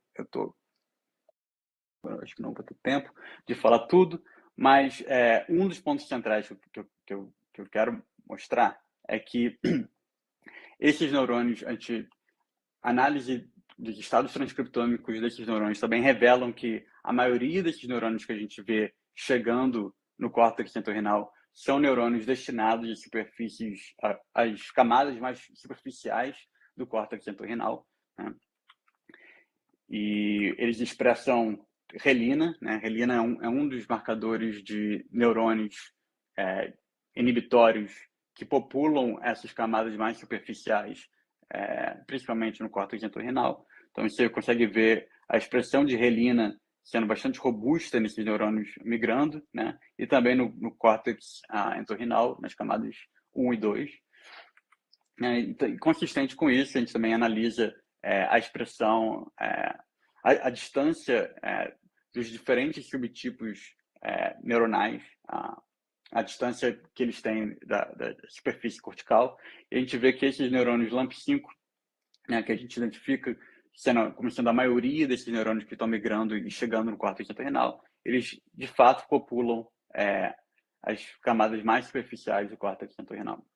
acho que não vou ter tempo de falar tudo, mas um dos pontos centrais que eu quero mostrar é que esses neurônios, análise dos estados transcriptômicos desses neurônios também revelam que a maioria desses neurônios que a gente vê chegando no córtex entorrinal são neurônios destinados de superfícies, às camadas mais superficiais do córtex entorrinal, né? E eles expressam relina, né? Relina é um dos marcadores de neurônios inibitórios que populam essas camadas mais superficiais, principalmente no córtex entorrinal. Então, você consegue ver a expressão de relina sendo bastante robusta nesses neurônios migrando, né? E também no córtex entorrinal, nas camadas 1 e 2. Então, consistente com isso, a gente também analisa a expressão, a distância dos diferentes subtipos neuronais, a distância que eles têm da superfície cortical, e a gente vê que esses neurônios LAMP5, né, que a gente identifica como sendo a maioria desses neurônios que estão migrando e chegando no córtex entorrinal, eles de fato populam as camadas mais superficiais do córtex entorrinal.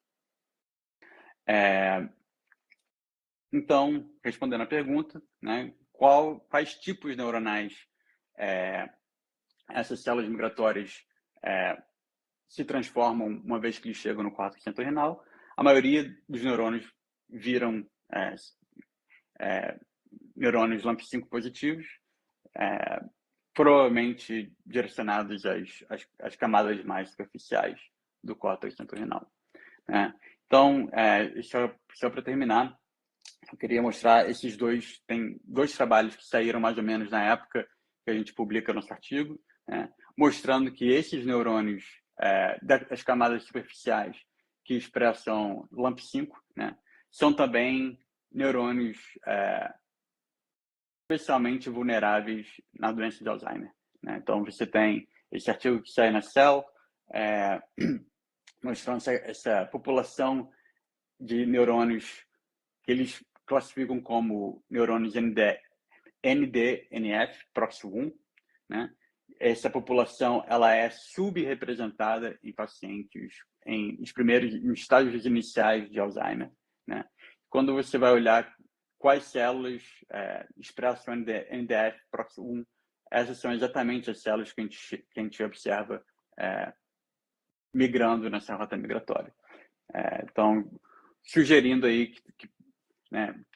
Então, respondendo à pergunta, né, quais tipos neuronais essas células migratórias se transformam uma vez que eles chegam no córtex entorrinal? A maioria dos neurônios viram neurônios LAMP5 positivos, provavelmente direcionados às camadas mais superficiais do córtex entorrinal. Então, só para terminar, eu queria mostrar tem dois trabalhos que saíram mais ou menos na época que a gente publica nosso artigo, mostrando que esses neurônios das camadas superficiais que expressam LAMP5, são também neurônios especialmente vulneráveis na doença de Alzheimer. Então, você tem esse artigo que sai na Cell, mostrando essa população de neurônios que eles classificam como neurônios NDNF, PROX1, né? Essa população ela é subrepresentada em pacientes em estágios iniciais de Alzheimer, né? Quando você vai olhar quais células expressam NDF, PROX1, essas são exatamente as células que a gente observa migrando nessa rota migratória. Então, sugerindo aí que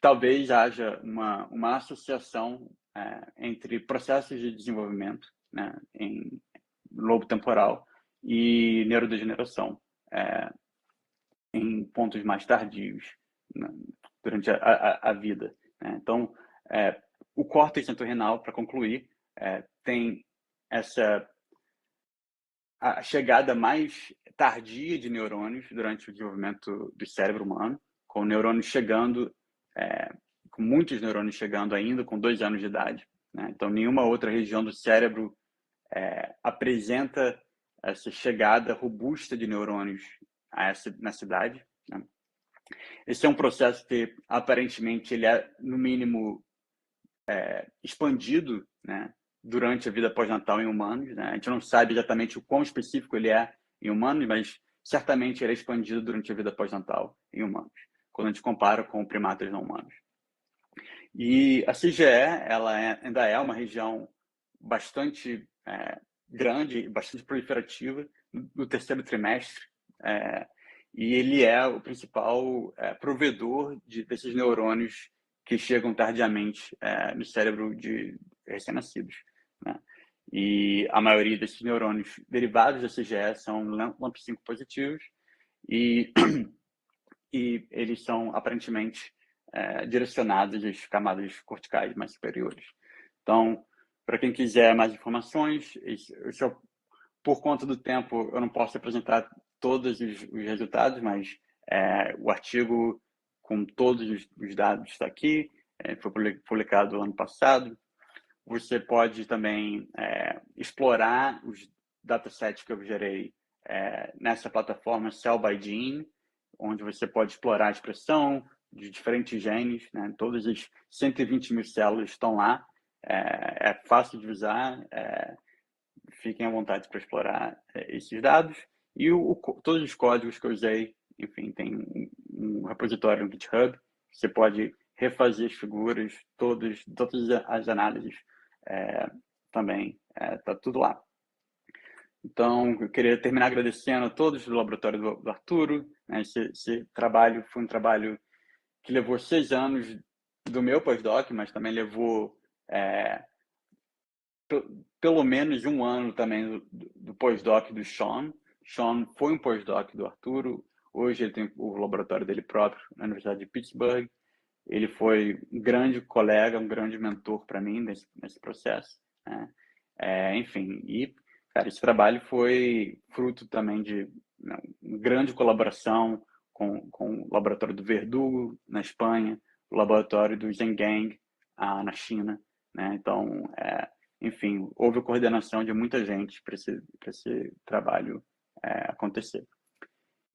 talvez haja uma associação entre processos de desenvolvimento em lobo temporal e neurodegeneração em pontos mais tardios durante a vida. Então, o córtex entorrinal, para concluir, tem a chegada mais tardia de neurônios durante o desenvolvimento do cérebro humano, com neurônios chegando, com muitos neurônios chegando ainda com 2 anos de idade. Então, nenhuma outra região do cérebro apresenta essa chegada robusta de neurônios nessa idade. Esse é um processo que, aparentemente, ele é, no mínimo, expandido, durante a vida pós-natal em humanos. A gente não sabe exatamente o quão específico ele é em humanos, mas certamente ele é expandido durante a vida pós-natal em humanos, quando a gente compara com primatas não humanos. E a CGE, ela ainda é uma região bastante grande, bastante proliferativa no terceiro trimestre, e ele é o principal provedor desses neurônios que chegam tardiamente no cérebro de recém-nascidos. E a maioria desses neurônios derivados da CGE são LAMP5 positivos, e e eles são aparentemente direcionados às camadas corticais mais superiores. Então, para quem quiser mais informações, por conta do tempo, eu não posso apresentar todos os resultados, mas o artigo com todos os dados está aqui, foi publicado ano passado. Você pode também explorar os datasets que eu gerei nessa plataforma Cell by Gene, onde você pode explorar a expressão de diferentes genes, né? Todas as 120 mil células estão lá, é fácil de usar, fiquem à vontade para explorar esses dados. E todos os códigos que eu usei, enfim, tem um repositório no GitHub, você pode refazer as figuras, todas as análises também, está tudo lá. Então, eu queria terminar agradecendo a todos do laboratório do Arturo, né? Esse trabalho foi um trabalho que levou 6 anos do meu pós-doc, mas também levou pelo menos 1 ano também do pós-doc do Sean. Sean foi um pós-doc do Arturo, hoje ele tem o laboratório dele próprio na Universidade de Pittsburgh. Ele foi um grande colega, um grande mentor para mim nesse processo, né? Enfim, e cara, esse trabalho foi fruto também de uma grande colaboração com o laboratório do Verdugo na Espanha, o laboratório do Zhengang na China, né? Então, enfim, houve coordenação de muita gente para esse trabalho acontecer.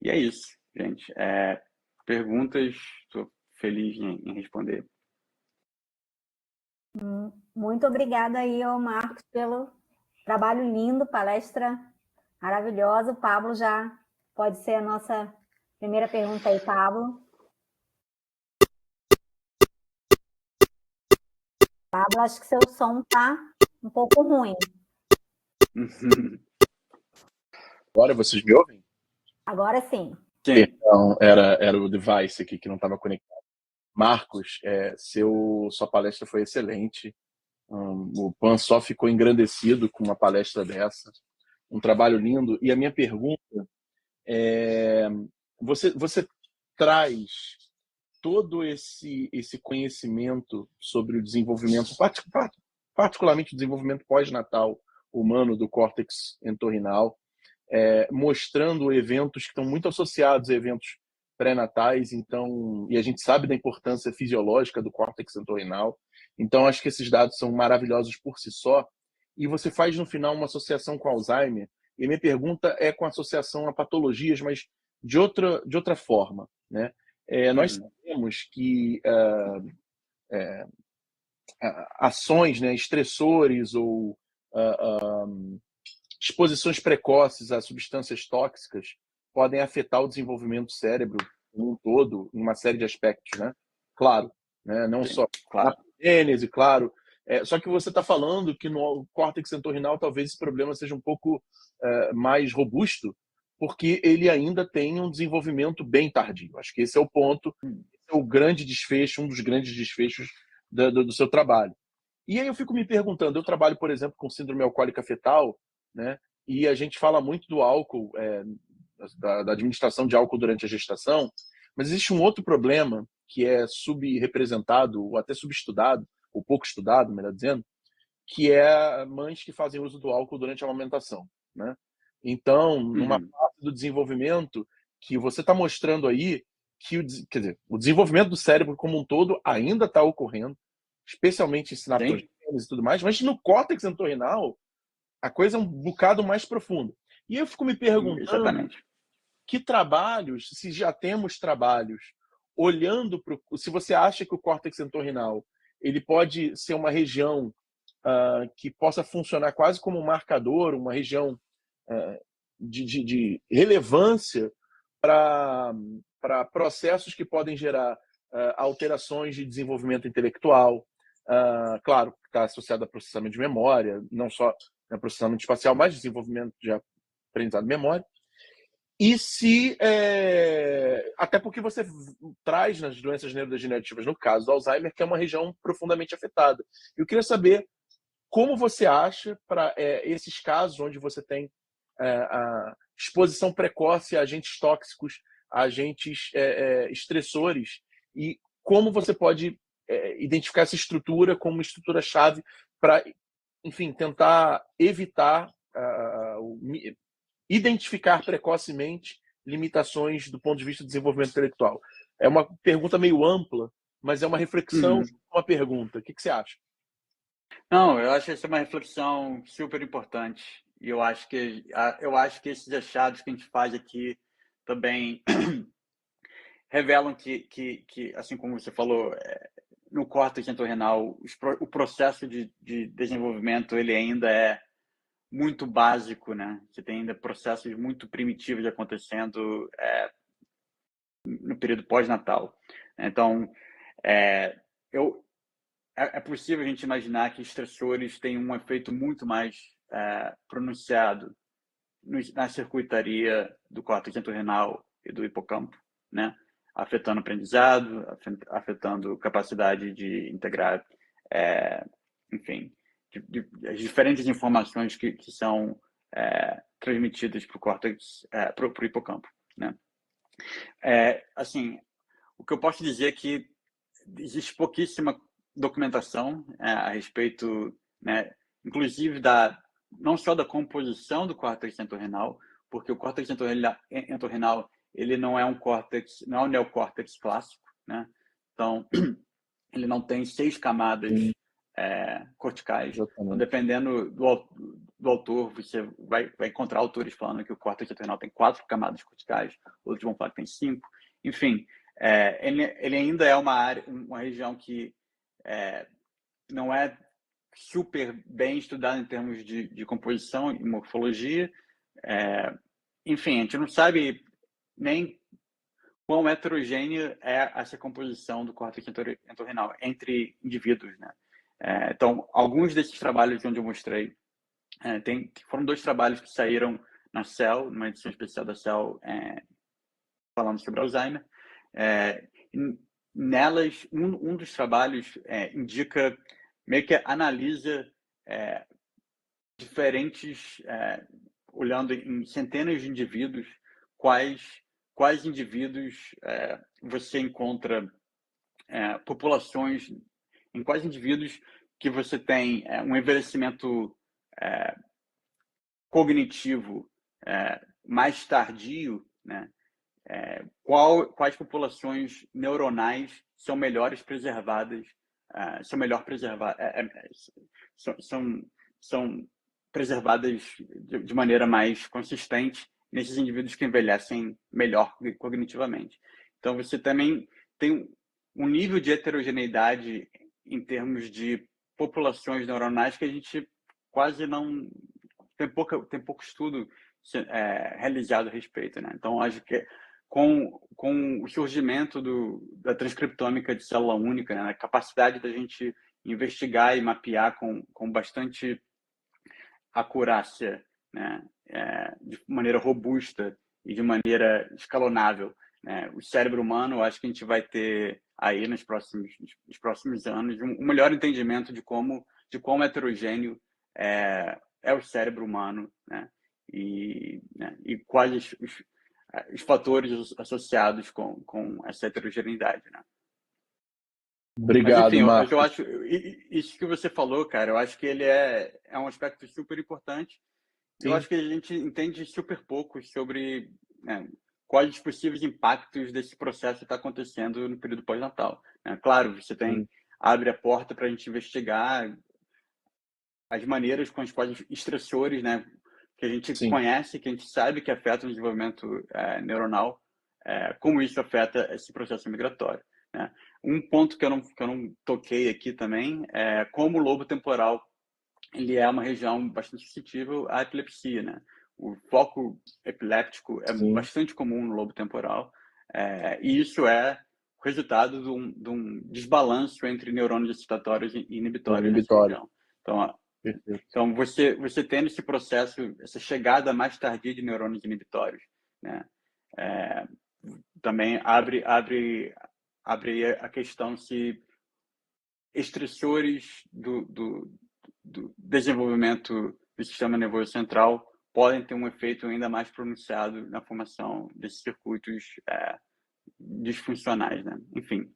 E é isso, gente. Perguntas, estou feliz em responder. Muito obrigada aí ao Marcos pelo trabalho lindo, palestra maravilhosa. O Pablo já pode ser a nossa primeira pergunta aí, Pablo. Pablo, acho que seu som está um pouco ruim. Agora vocês me ouvem? Agora sim. Sim. Então, era o device aqui que não estava conectado. Marcos, sua palestra foi excelente. O PAN só ficou engrandecido com uma palestra dessa. Um trabalho lindo. E a minha pergunta é: você traz todo esse conhecimento sobre o desenvolvimento, particularmente o desenvolvimento pós-natal humano do córtex entorrinal, mostrando eventos que estão muito associados a eventos pré-natais, então, e a gente sabe da importância fisiológica do córtex entorrinal. Então, acho que esses dados são maravilhosos por si só. E você faz, no final, uma associação com Alzheimer. E minha pergunta é com associação a patologias, mas de outra forma, né? Nós sabemos que ações, né, estressores ou exposições precoces a substâncias tóxicas podem afetar o desenvolvimento do cérebro como um todo, em uma série de aspectos, né? Claro, né? Não Sim, só claro. na gênese, claro. Só que você está falando que no córtex entorrinal talvez esse problema seja um pouco mais robusto, porque ele ainda tem um desenvolvimento bem tardio. Acho que esse é o ponto, esse é o grande desfecho, um dos grandes desfechos do seu trabalho. E aí eu fico me perguntando, eu trabalho, por exemplo, com síndrome alcoólica fetal, né? E a gente fala muito do álcool, da administração de álcool durante a gestação, mas existe um outro problema que é subrepresentado, ou até subestudado, ou pouco estudado, melhor dizendo, que é mães que fazem uso do álcool durante a amamentação, né? Então, numa fase do desenvolvimento que você está mostrando aí, quer dizer, o desenvolvimento do cérebro como um todo ainda está ocorrendo, especialmente em sinaptogênese e tudo mais, mas no córtex entorrinal a coisa é um bocado mais profunda. E eu fico me perguntando, exatamente, que trabalhos, se já temos trabalhos, olhando para se você acha que o córtex entorrinal ele pode ser uma região que possa funcionar quase como um marcador, uma região de relevância para processos que podem gerar alterações de desenvolvimento intelectual. Claro, está associado a processamento de memória, não só processamento espacial, mas desenvolvimento de aprendizado de memória. E se até porque você traz nas doenças neurodegenerativas, no caso do Alzheimer, que é uma região profundamente afetada. Eu queria saber como você acha para esses casos onde você tem a exposição precoce a agentes tóxicos, agentes estressores e como você pode identificar essa estrutura como uma estrutura-chave para, enfim, tentar evitar, identificar precocemente limitações do ponto de vista do desenvolvimento intelectual. É uma pergunta meio ampla, mas é uma reflexão, uma pergunta. O que você acha? Não, eu acho que essa é uma reflexão super importante. E eu acho que esses achados que a gente faz aqui também revelam que assim como você falou, no córtex entorrinal, o processo de desenvolvimento ele ainda é muito básico, né? Você tem ainda processos muito primitivos acontecendo no período pós-natal. Então, é possível a gente imaginar que estressores têm um efeito muito mais pronunciado na circuitaria do córtex entorrinal e do hipocampo, né? Afetando o aprendizado, afetando capacidade de integrar, enfim, as diferentes informações que são transmitidas para o córtex, para o hipocampo, né? Assim, o que eu posso dizer é que existe pouquíssima documentação a respeito, né, inclusive não só da composição do córtex entorrinal, porque o córtex entorrinal ele não é um neocórtex clássico, né? Então ele não tem 6 camadas corticais. Então, dependendo do autor, você vai encontrar autores falando que o córtex entorrinal tem 4 camadas corticais, outros vão falar que tem 5. Enfim, ele ainda é uma região que não é super bem estudada em termos de composição e morfologia. Enfim, a gente não sabe nem quão heterogênea é essa composição do córtex entorrinal entre indivíduos, né? Então, alguns desses trabalhos onde eu mostrei, foram 2 trabalhos que saíram na Cell, numa edição especial da Cell, falando sobre Alzheimer. Nelas, um dos trabalhos indica, meio que analisa diferentes, olhando em centenas de indivíduos, quais indivíduos você encontra populações, em quais indivíduos que você tem um envelhecimento cognitivo mais tardio, né? Quais populações neuronais são melhores preservadas, são preservadas de maneira mais consistente nesses indivíduos que envelhecem melhor cognitivamente. Então, você também tem um nível de heterogeneidade em termos de populações neuronais que a gente quase não tem pouco estudo realizado a respeito, né? Então, acho que com o surgimento da transcriptômica de célula única, né, a capacidade da gente investigar e mapear com bastante acurácia, né, de maneira robusta e de maneira escalonável, né, o cérebro humano, acho que a gente vai ter aí nos próximos anos um melhor entendimento de quão heterogêneo é o cérebro humano, né, e quais os fatores associados com essa heterogeneidade, né? Obrigado, mas, enfim, Marcos. eu acho isso que você falou, cara, eu acho que ele é um aspecto super importante. Sim. Eu acho que a gente entende super pouco sobre quais os possíveis impactos desse processo que está acontecendo no período pós-natal. Claro, você abre a porta para a gente investigar as maneiras com as quais estressores, né, que a gente conhece, que a gente sabe que afetam o desenvolvimento neuronal, como isso afeta esse processo migratório, né? Um ponto que eu não toquei aqui também é como o lobo temporal ele é uma região bastante suscetível à epilepsia, né? O foco epiléptico é bastante comum no lobo temporal, e isso é resultado de um desbalanço entre neurônios excitatórios e inibitórios nessa região. Então você tendo esse processo, essa chegada mais tardia de neurônios inibitórios, né? Também abre a questão se estressores do desenvolvimento do sistema nervoso central podem ter um efeito ainda mais pronunciado na formação desses circuitos disfuncionais, né? Enfim.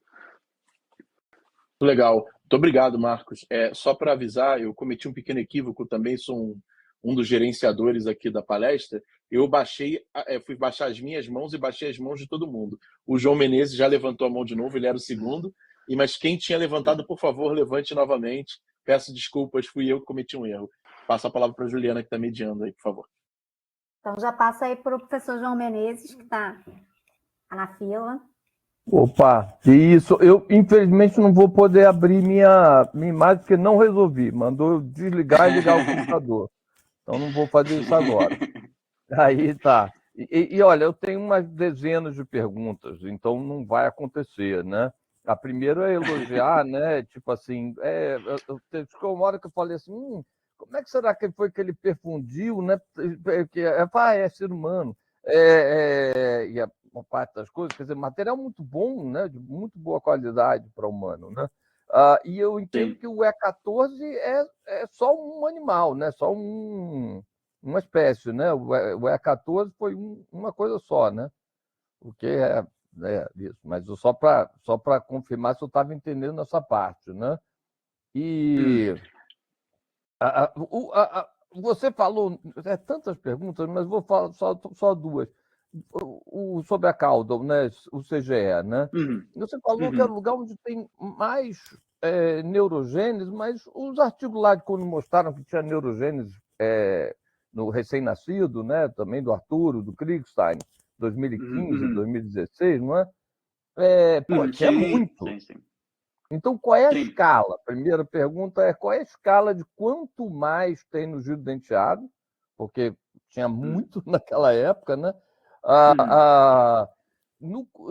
Legal. Muito obrigado, Marcos. Só para avisar, eu cometi um pequeno equívoco também, sou um dos gerenciadores aqui da palestra. Eu fui baixar as minhas mãos e baixei as mãos de todo mundo. O João Menezes já levantou a mão de novo, ele era o segundo. Mas quem tinha levantado, por favor, levante novamente. Peço desculpas, fui eu que cometi um erro. Passo a palavra para a Juliana, que está mediando aí, por favor. Então, já passa aí para o professor João Menezes, que está na fila. Opa, isso. Eu, infelizmente, não vou poder abrir minha imagem, porque não resolvi. Mandou eu desligar e ligar o computador. Então, não vou fazer isso agora. Aí tá. E olha, eu tenho umas dezenas de perguntas, então não vai acontecer, né? A primeira é elogiar, né? Tipo assim, ficou uma hora que eu falei assim, como é que será que foi que ele perfundiu, né? É ser humano. E uma parte das coisas, quer dizer, material muito bom, né? De muito boa qualidade para humano, né? E eu entendo que o E14 é só um animal, né? Só uma espécie, né? O E14 foi uma coisa só, né? O que é isso. Mas só para confirmar se eu estava entendendo essa parte, né? E você falou tantas perguntas, mas vou falar só duas. Sobre a Caudal, né? O CGE, né? Você falou que era o lugar onde tem mais neurogênese, mas os artigos lá de quando mostraram que tinha neurogênese no recém-nascido, né? Também do Arturo, do Kriegstein, 2015, 2016, não é? Tinha muito. Sim. Então, qual é a escala? A primeira pergunta é qual é a escala de quanto mais tem no giro denteado? Porque tinha muito naquela época, né?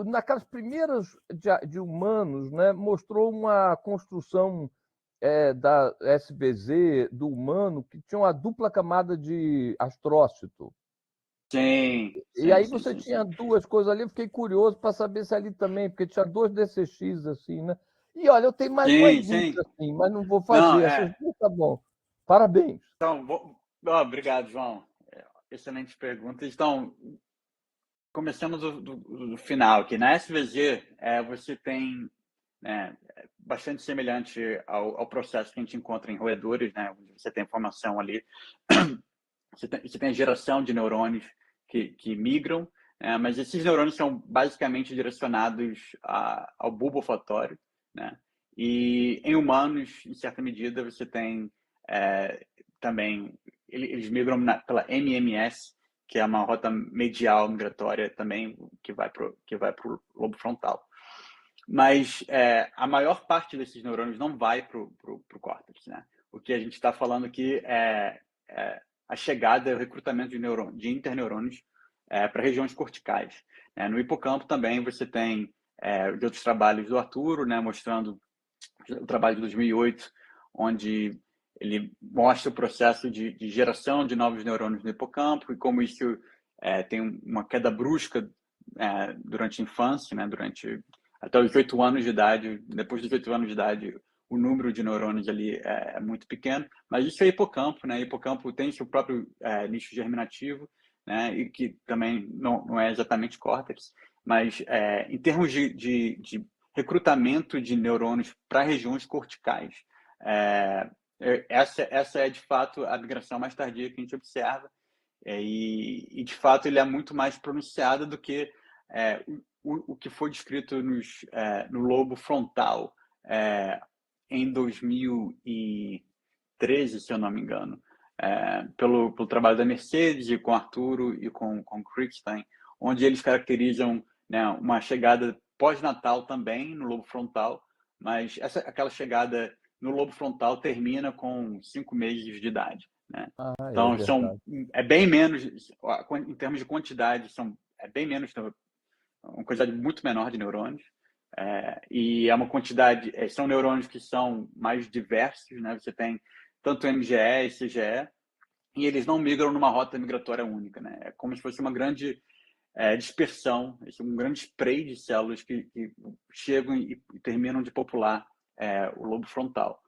Naquelas primeiras de humanos, né, mostrou uma construção da SBZ do humano que tinha uma dupla camada de astrócito. Sim. E aí você tinha duas coisas ali, eu fiquei curioso para saber se ali também, porque tinha 2 DCX assim, né? E olha, eu tenho mais umas 20 assim, mas não vou fazer. Essas duas tá bom. Parabéns. Então, obrigado, João. Excelentes perguntas. Então, começamos do final aqui. Na SVZ, você tem bastante semelhante ao processo que a gente encontra em roedores, né? Você tem formação ali, você tem a geração de neurônios que migram, mas esses neurônios são basicamente direcionados ao bulbo olfatório, né? E em humanos, em certa medida, você tem também, eles migram pela MMS, que é uma rota medial migratória também, que vai para o lobo frontal. Mas a maior parte desses neurônios não vai para o córtex, né? O que a gente está falando aqui é a chegada, o recrutamento de interneurônios para regiões corticais. No hipocampo também você tem de outros trabalhos do Arturo, né, mostrando o trabalho de 2008, onde ele mostra o processo de geração de novos neurônios no hipocampo e como isso tem uma queda brusca durante a infância, né, durante até os 8 anos de idade. Depois dos 8 anos de idade, o número de neurônios ali é muito pequeno, mas isso é hipocampo, né? Hipocampo tem seu próprio nicho germinativo, né? E que também não é exatamente córtex, mas em termos de recrutamento de neurônios para regiões corticais, essa é de fato a migração mais tardia que a gente observa, e de fato ele é muito mais pronunciado do que o que foi descrito no lobo frontal em 2013, se eu não me engano, pelo trabalho da Mercedes e com Arturo e com Kriegstein, onde eles caracterizam, né, uma chegada pós-natal também no lobo frontal, mas aquela chegada no lobo frontal termina com 5 meses de idade, né? Então, é bem menos, em termos de quantidade, é bem menos, uma quantidade muito menor de neurônios, e é uma quantidade, são neurônios que são mais diversos, né? Você tem tanto MGE e CGE, e eles não migram numa rota migratória única, né? É como se fosse uma grande dispersão, um grande spray de células que chegam e terminam de popular o lobo frontal.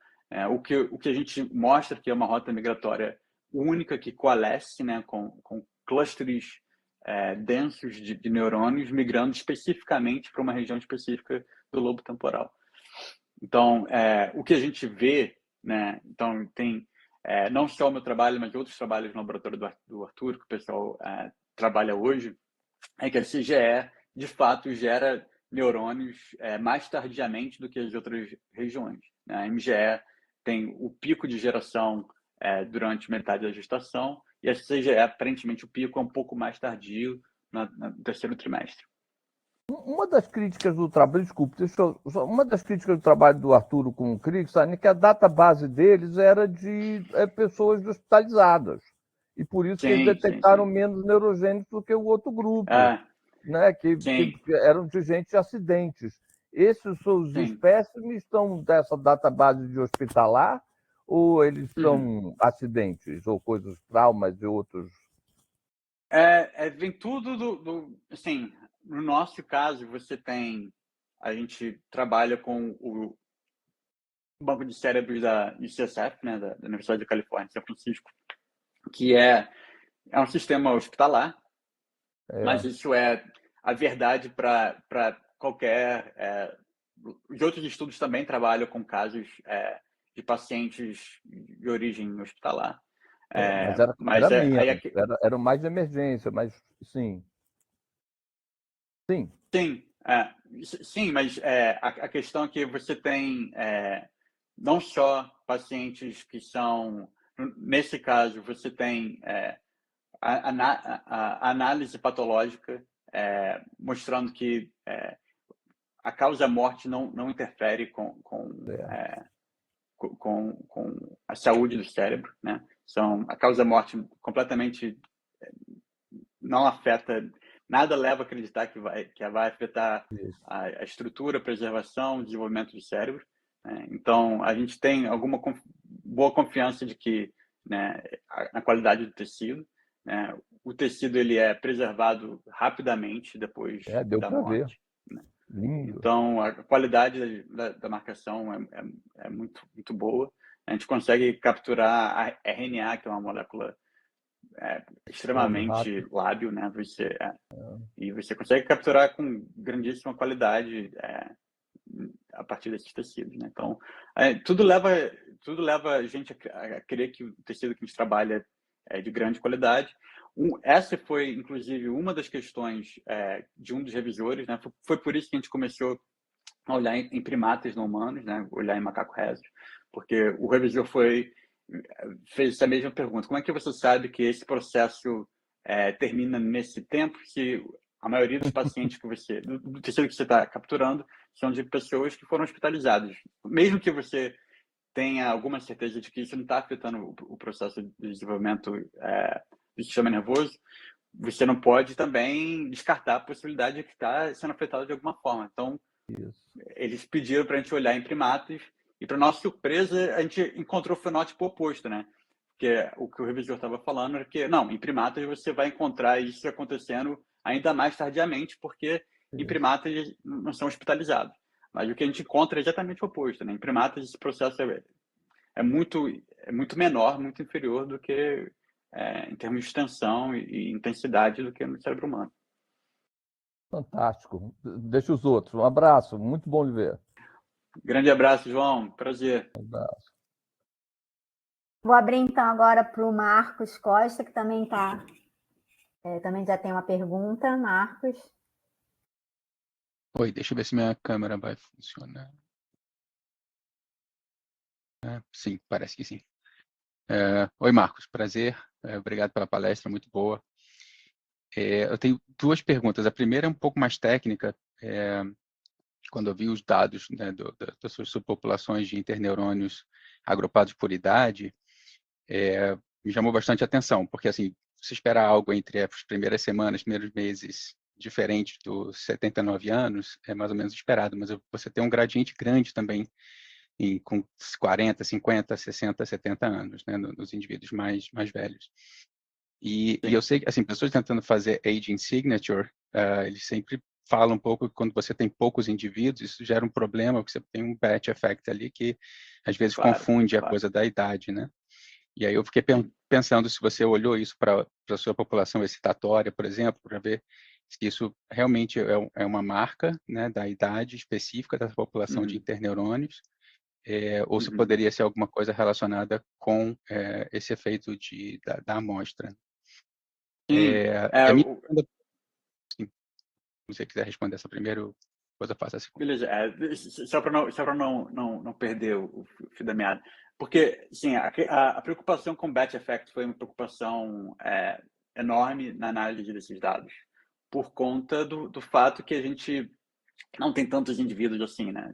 O que a gente mostra que é uma rota migratória única que coalesce, né, com clusters densos de neurônios migrando especificamente para uma região específica do lobo temporal. Então, o que a gente vê, né, então tem não só o meu trabalho, mas outros trabalhos no laboratório do Arthur, que o pessoal trabalha hoje, é que a CGE, de fato, gera neurônios mais tardiamente do que as outras regiões, né? A MGE tem o pico de geração durante metade da gestação e a CGE, aparentemente, o pico é um pouco mais tardio no terceiro trimestre. Uma das críticas do trabalho, desculpe, uma das críticas do trabalho do Arturo com o Crickstein é que a database deles era de pessoas hospitalizadas. E por isso que eles detectaram menos neurogênicos do que o outro grupo, né? Que eram de gente de acidentes. Esses seus espécimes estão dessa database de hospitalar ou eles são acidentes ou coisas, traumas e outros? Vem tudo assim, no nosso caso, a gente trabalha com o banco de cérebros da UCSF, né, da Universidade da Califórnia, São Francisco, que é um sistema hospitalar, mas isso é a verdade para qualquer... Os outros estudos também trabalham com casos de pacientes de origem hospitalar. Mas era mais de emergência, mas sim. Sim, mas a questão é que você tem não só pacientes que são... Nesse caso, você tem a análise patológica mostrando que a causa-morte não interfere com a saúde do cérebro, né? A causa-morte completamente não afeta, nada leva a acreditar que vai afetar a estrutura, a preservação, o desenvolvimento do cérebro, né? Então, a gente tem alguma boa confiança de que, né, na qualidade do tecido, né? O tecido ele é preservado rapidamente depois da morte, né? Então, a qualidade da marcação é muito, muito boa. A gente consegue capturar a RNA, que é uma molécula extremamente lábil, né? E você consegue capturar com grandíssima qualidade a partir desses tecidos, né? Então, tudo leva a gente a crer que o tecido que a gente trabalha é de grande qualidade. Essa foi, inclusive, uma das questões de um dos revisores, né? Foi por isso que a gente começou a olhar em primatas não humanos, né? Olhar em macaco rhesus, porque o revisor fez essa mesma pergunta. Como é que você sabe que esse processo termina nesse tempo se a maioria dos pacientes do tecido que você está capturando são de pessoas que foram hospitalizadas? Mesmo que você tenha alguma certeza de que isso não está afetando o processo de desenvolvimento do sistema nervoso, você não pode também descartar a possibilidade de que está sendo afetado de alguma forma. Então, eles pediram para a gente olhar em primatas e, para nossa surpresa, a gente encontrou o fenótipo oposto, né? Porque o que o revisor estava falando era que, não, em primatas você vai encontrar isso acontecendo ainda mais tardiamente, porque em primatas eles não são hospitalizados. Mas o que a gente encontra é exatamente o oposto, né? Em primatas esse processo é muito menor, muito inferior do que em termos de extensão e intensidade do que no cérebro humano. Fantástico. Deixa os outros. Um abraço. Muito bom lhe ver. Grande abraço, João. Prazer. Um abraço. Vou abrir então agora para o Marcos Costa, que também também já tem uma pergunta. Marcos. Oi, deixa eu ver se minha câmera vai funcionar. Sim, parece que sim. Oi, Marcos, prazer. Obrigado pela palestra, muito boa. Eu tenho duas perguntas. A primeira é um pouco mais técnica. Quando eu vi os dados, né, das suas subpopulações de interneurônios agrupados por idade, me chamou bastante atenção, porque assim, se espera algo entre as primeiras semanas, primeiros meses, diferente dos 79 anos, é mais ou menos esperado, mas você tem um gradiente grande também com 40, 50, 60, 70 anos, né, nos indivíduos mais velhos. E eu sei que, assim, pessoas tentando fazer aging signature, eles sempre falam um pouco que quando você tem poucos indivíduos, isso gera um problema, porque você tem um batch effect ali que às vezes confunde a coisa da idade, né? E aí eu fiquei pensando se você olhou isso para a sua população excitatória, por exemplo, para ver se isso realmente é uma marca, né, da idade específica dessa população de interneurônios, ou se poderia ser alguma coisa relacionada com esse efeito da amostra. A minha segunda, sim, se você quiser responder essa primeira, depois eu faço a segunda. Beleza. Só para não perder o fio da meada. Porque, sim, a preocupação com batch effect foi uma preocupação enorme na análise desses dados, por conta do fato que a gente não tem tantos indivíduos assim, né?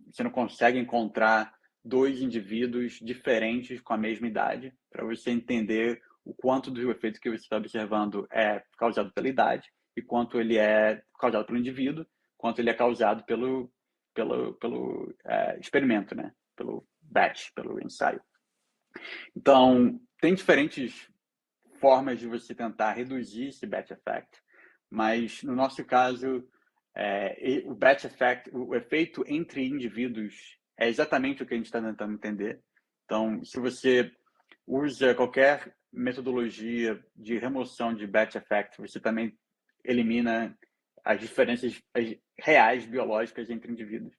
Você não consegue encontrar 2 indivíduos diferentes com a mesma idade para você entender o quanto do efeito que você está observando é causado pela idade e quanto ele é causado pelo indivíduo, quanto ele é causado pelo experimento, né? Pelo batch, pelo ensaio. Então, tem diferentes formas de você tentar reduzir esse batch effect, mas no nosso caso, o batch effect, o efeito entre indivíduos é exatamente o que a gente está tentando entender. Então, se você usa qualquer metodologia de remoção de batch effect, você também elimina as diferenças reais biológicas entre indivíduos.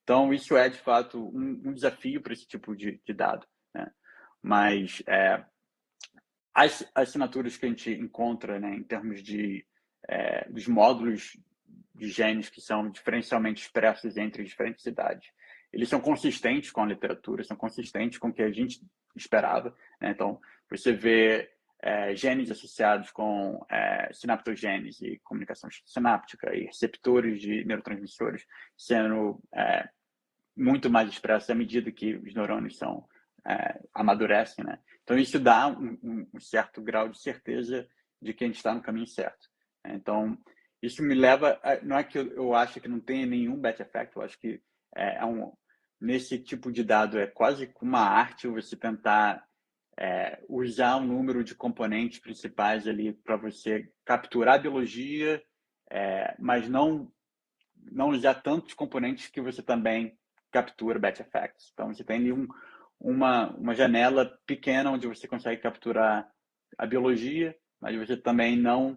Então, isso é, de fato, um desafio para esse tipo de dado, né? Mas as assinaturas que a gente encontra, né, em termos dos módulos de genes que são diferencialmente expressos entre diferentes idades, eles são consistentes com a literatura, são consistentes com o que a gente esperava, né? Então, você vê genes associados com sinaptogênese, comunicação sináptica e receptores de neurotransmissores sendo muito mais expressos à medida que os neurônios amadurecem, né? Então, isso dá um certo grau de certeza de que a gente está no caminho certo. Então, isso me leva não é que eu acho que não tenha nenhum batch effect, eu acho que nesse tipo de dado é quase uma arte você tentar usar um número de componentes principais ali para você capturar a biologia, mas não usar tantos componentes que você também captura batch effects. Então, você tem ali uma janela pequena onde você consegue capturar a biologia, mas você também não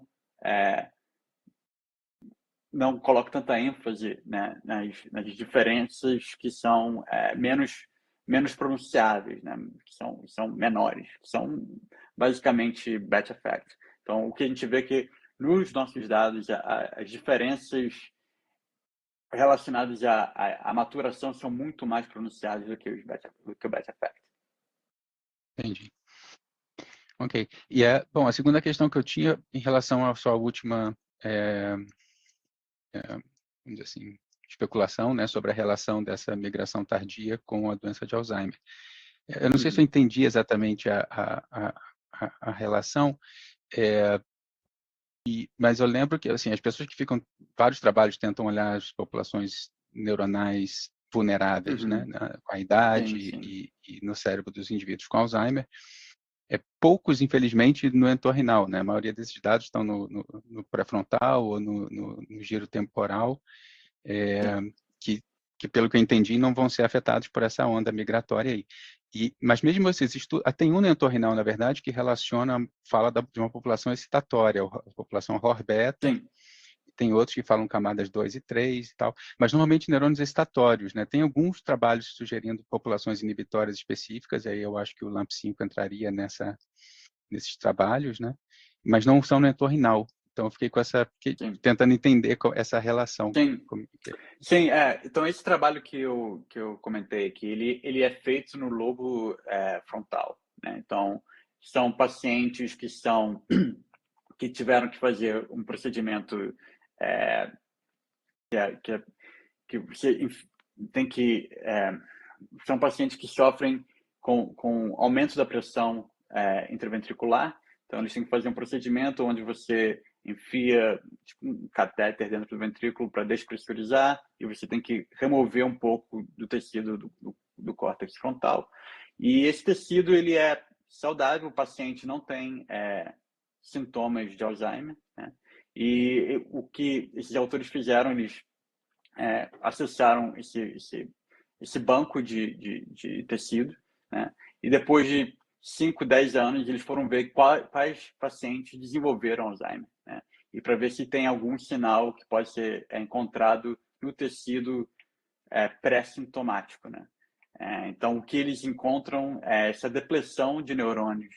coloca tanta ênfase, né, nas diferenças que são menos pronunciáveis, né, que são menores, que são basicamente batch effects. Então, o que a gente vê é que nos nossos dados, as diferenças relacionadas à maturação são muito mais pronunciadas do que o batch effect. Entendi. Ok. E bom, a segunda questão que eu tinha em relação à sua última, vamos dizer assim, especulação, né, sobre a relação dessa migração tardia com a doença de Alzheimer. Eu não sei se eu entendi exatamente a relação, mas eu lembro que assim, as pessoas que ficam, vários trabalhos tentam olhar as populações neuronais vulneráveis, né, com a idade Sim. e no cérebro dos indivíduos com Alzheimer. Poucos, infelizmente, no entorrinal, né? A maioria desses dados estão no pré-frontal ou no giro temporal, que, pelo que eu entendi, não vão ser afetados por essa onda migratória aí. Mas mesmo esses estudos, tem um no entorrinal, na verdade, que fala de uma população excitatória, a população ROR-beta. Sim. Tem outros que falam camadas 2 e 3 e tal, mas normalmente neurônios excitatórios, né? Tem alguns trabalhos sugerindo populações inibitórias específicas, aí eu acho que o LAMP5 entraria nesses trabalhos, né? Mas não são no entorrinal. Então eu fiquei tentando entender essa relação. Sim, então esse trabalho que eu comentei aqui, ele é feito no lobo frontal, né? Então, são pacientes que tiveram que fazer um procedimento que você tem que são pacientes que sofrem com aumento da pressão intraventricular. Então, eles têm que fazer um procedimento onde você enfia um catéter dentro do ventrículo para despressurizar e você tem que remover um pouco do tecido do córtex frontal. E esse tecido ele é saudável, o paciente não tem sintomas de Alzheimer, né? E o que esses autores fizeram, eles acessaram esse banco de tecido, né? E depois de 5, 10 anos, eles foram ver quais pacientes desenvolveram Alzheimer, né? E para ver se tem algum sinal que pode ser encontrado no tecido pré-sintomático, né? Então, o que eles encontram é essa depleção de neurônios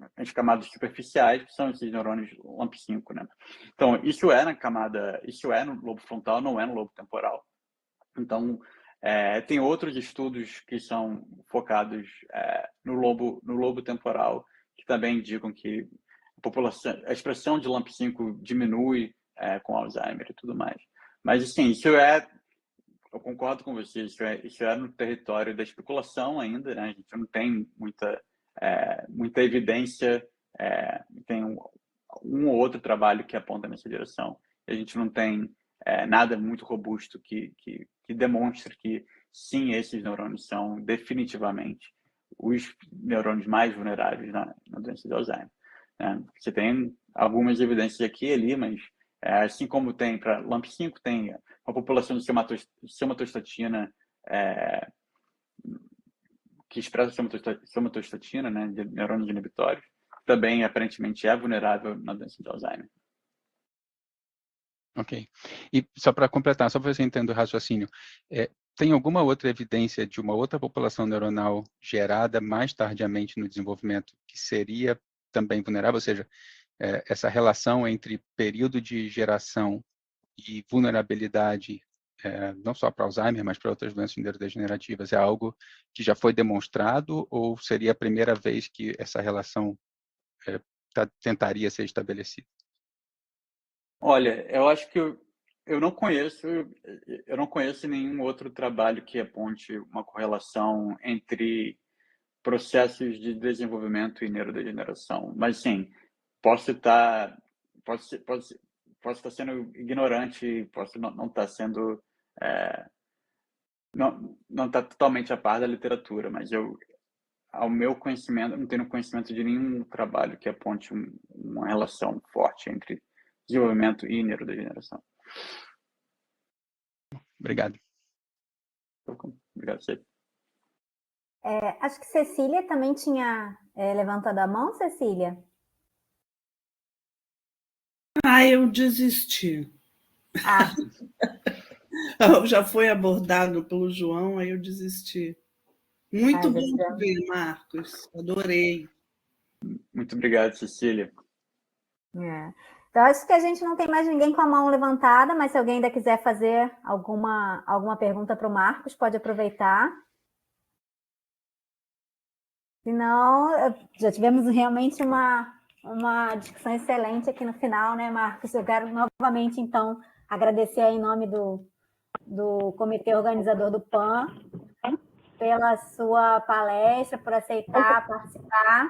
nas camadas superficiais, que são esses neurônios LAMP5, né? Então, isso é no lobo frontal, não é no lobo temporal. Então, tem outros estudos que são focados no lobo temporal, que também indicam que a expressão de LAMP5 diminui com Alzheimer e tudo mais. Mas, assim, eu concordo com você, isso é no território da especulação ainda, né? A gente não tem muita evidência, tem um ou outro trabalho que aponta nessa direção. A gente não tem nada muito robusto que demonstre que, sim, esses neurônios são definitivamente os neurônios mais vulneráveis na doença de Alzheimer, né? Você tem algumas evidências aqui e ali, mas assim como tem para LAMP5, tem uma população de somatostatina que expressa somatostatina, né, de neurônios inibitórios, também aparentemente é vulnerável na doença de Alzheimer. Ok. E só para completar, só para você entender o raciocínio, tem alguma outra evidência de uma outra população neuronal gerada mais tardiamente no desenvolvimento que seria também vulnerável? Ou seja, essa relação entre período de geração e vulnerabilidade, não só para Alzheimer, mas para outras doenças neurodegenerativas, é algo que já foi demonstrado ou seria a primeira vez que essa relação tentaria ser estabelecida? Olha, eu acho que eu não conheço nenhum outro trabalho que aponte uma correlação entre processos de desenvolvimento e neurodegeneração. Mas, sim, posso estar sendo ignorante, posso não estar sendo não estar totalmente a par da literatura, mas ao meu conhecimento, não tenho conhecimento de nenhum trabalho que aponte uma relação forte entre desenvolvimento e neurodegeneração. Obrigado. Obrigado, você. Acho que Cecília também tinha levantado a mão, Cecília? Eu desisti. Já foi abordado pelo João, aí eu desisti. Muito bom te ver, Marcos. Adorei. Muito obrigado, Cecília. Então, acho que a gente não tem mais ninguém com a mão levantada, mas se alguém ainda quiser fazer alguma pergunta para o Marcos, pode aproveitar. Se não, já tivemos realmente uma discussão excelente aqui no final, né, Marcos? Eu quero novamente, então, agradecer em nome do comitê organizador do PAN pela sua palestra, por aceitar participar.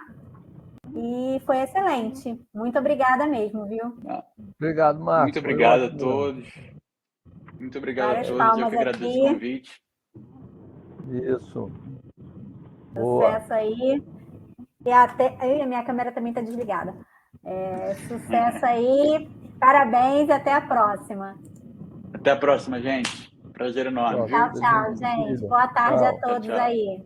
E foi excelente. Muito obrigada mesmo, viu? Obrigado, Marcos. Muito obrigado a todos. Muito obrigado a todos. Eu que agradeço o convite. Isso. Sucesso aí. E a minha câmera também está desligada. Sucesso aí. Parabéns e até a próxima. Até a próxima, gente. Prazer enorme. Tchau, gente. Boa tarde a todos aí.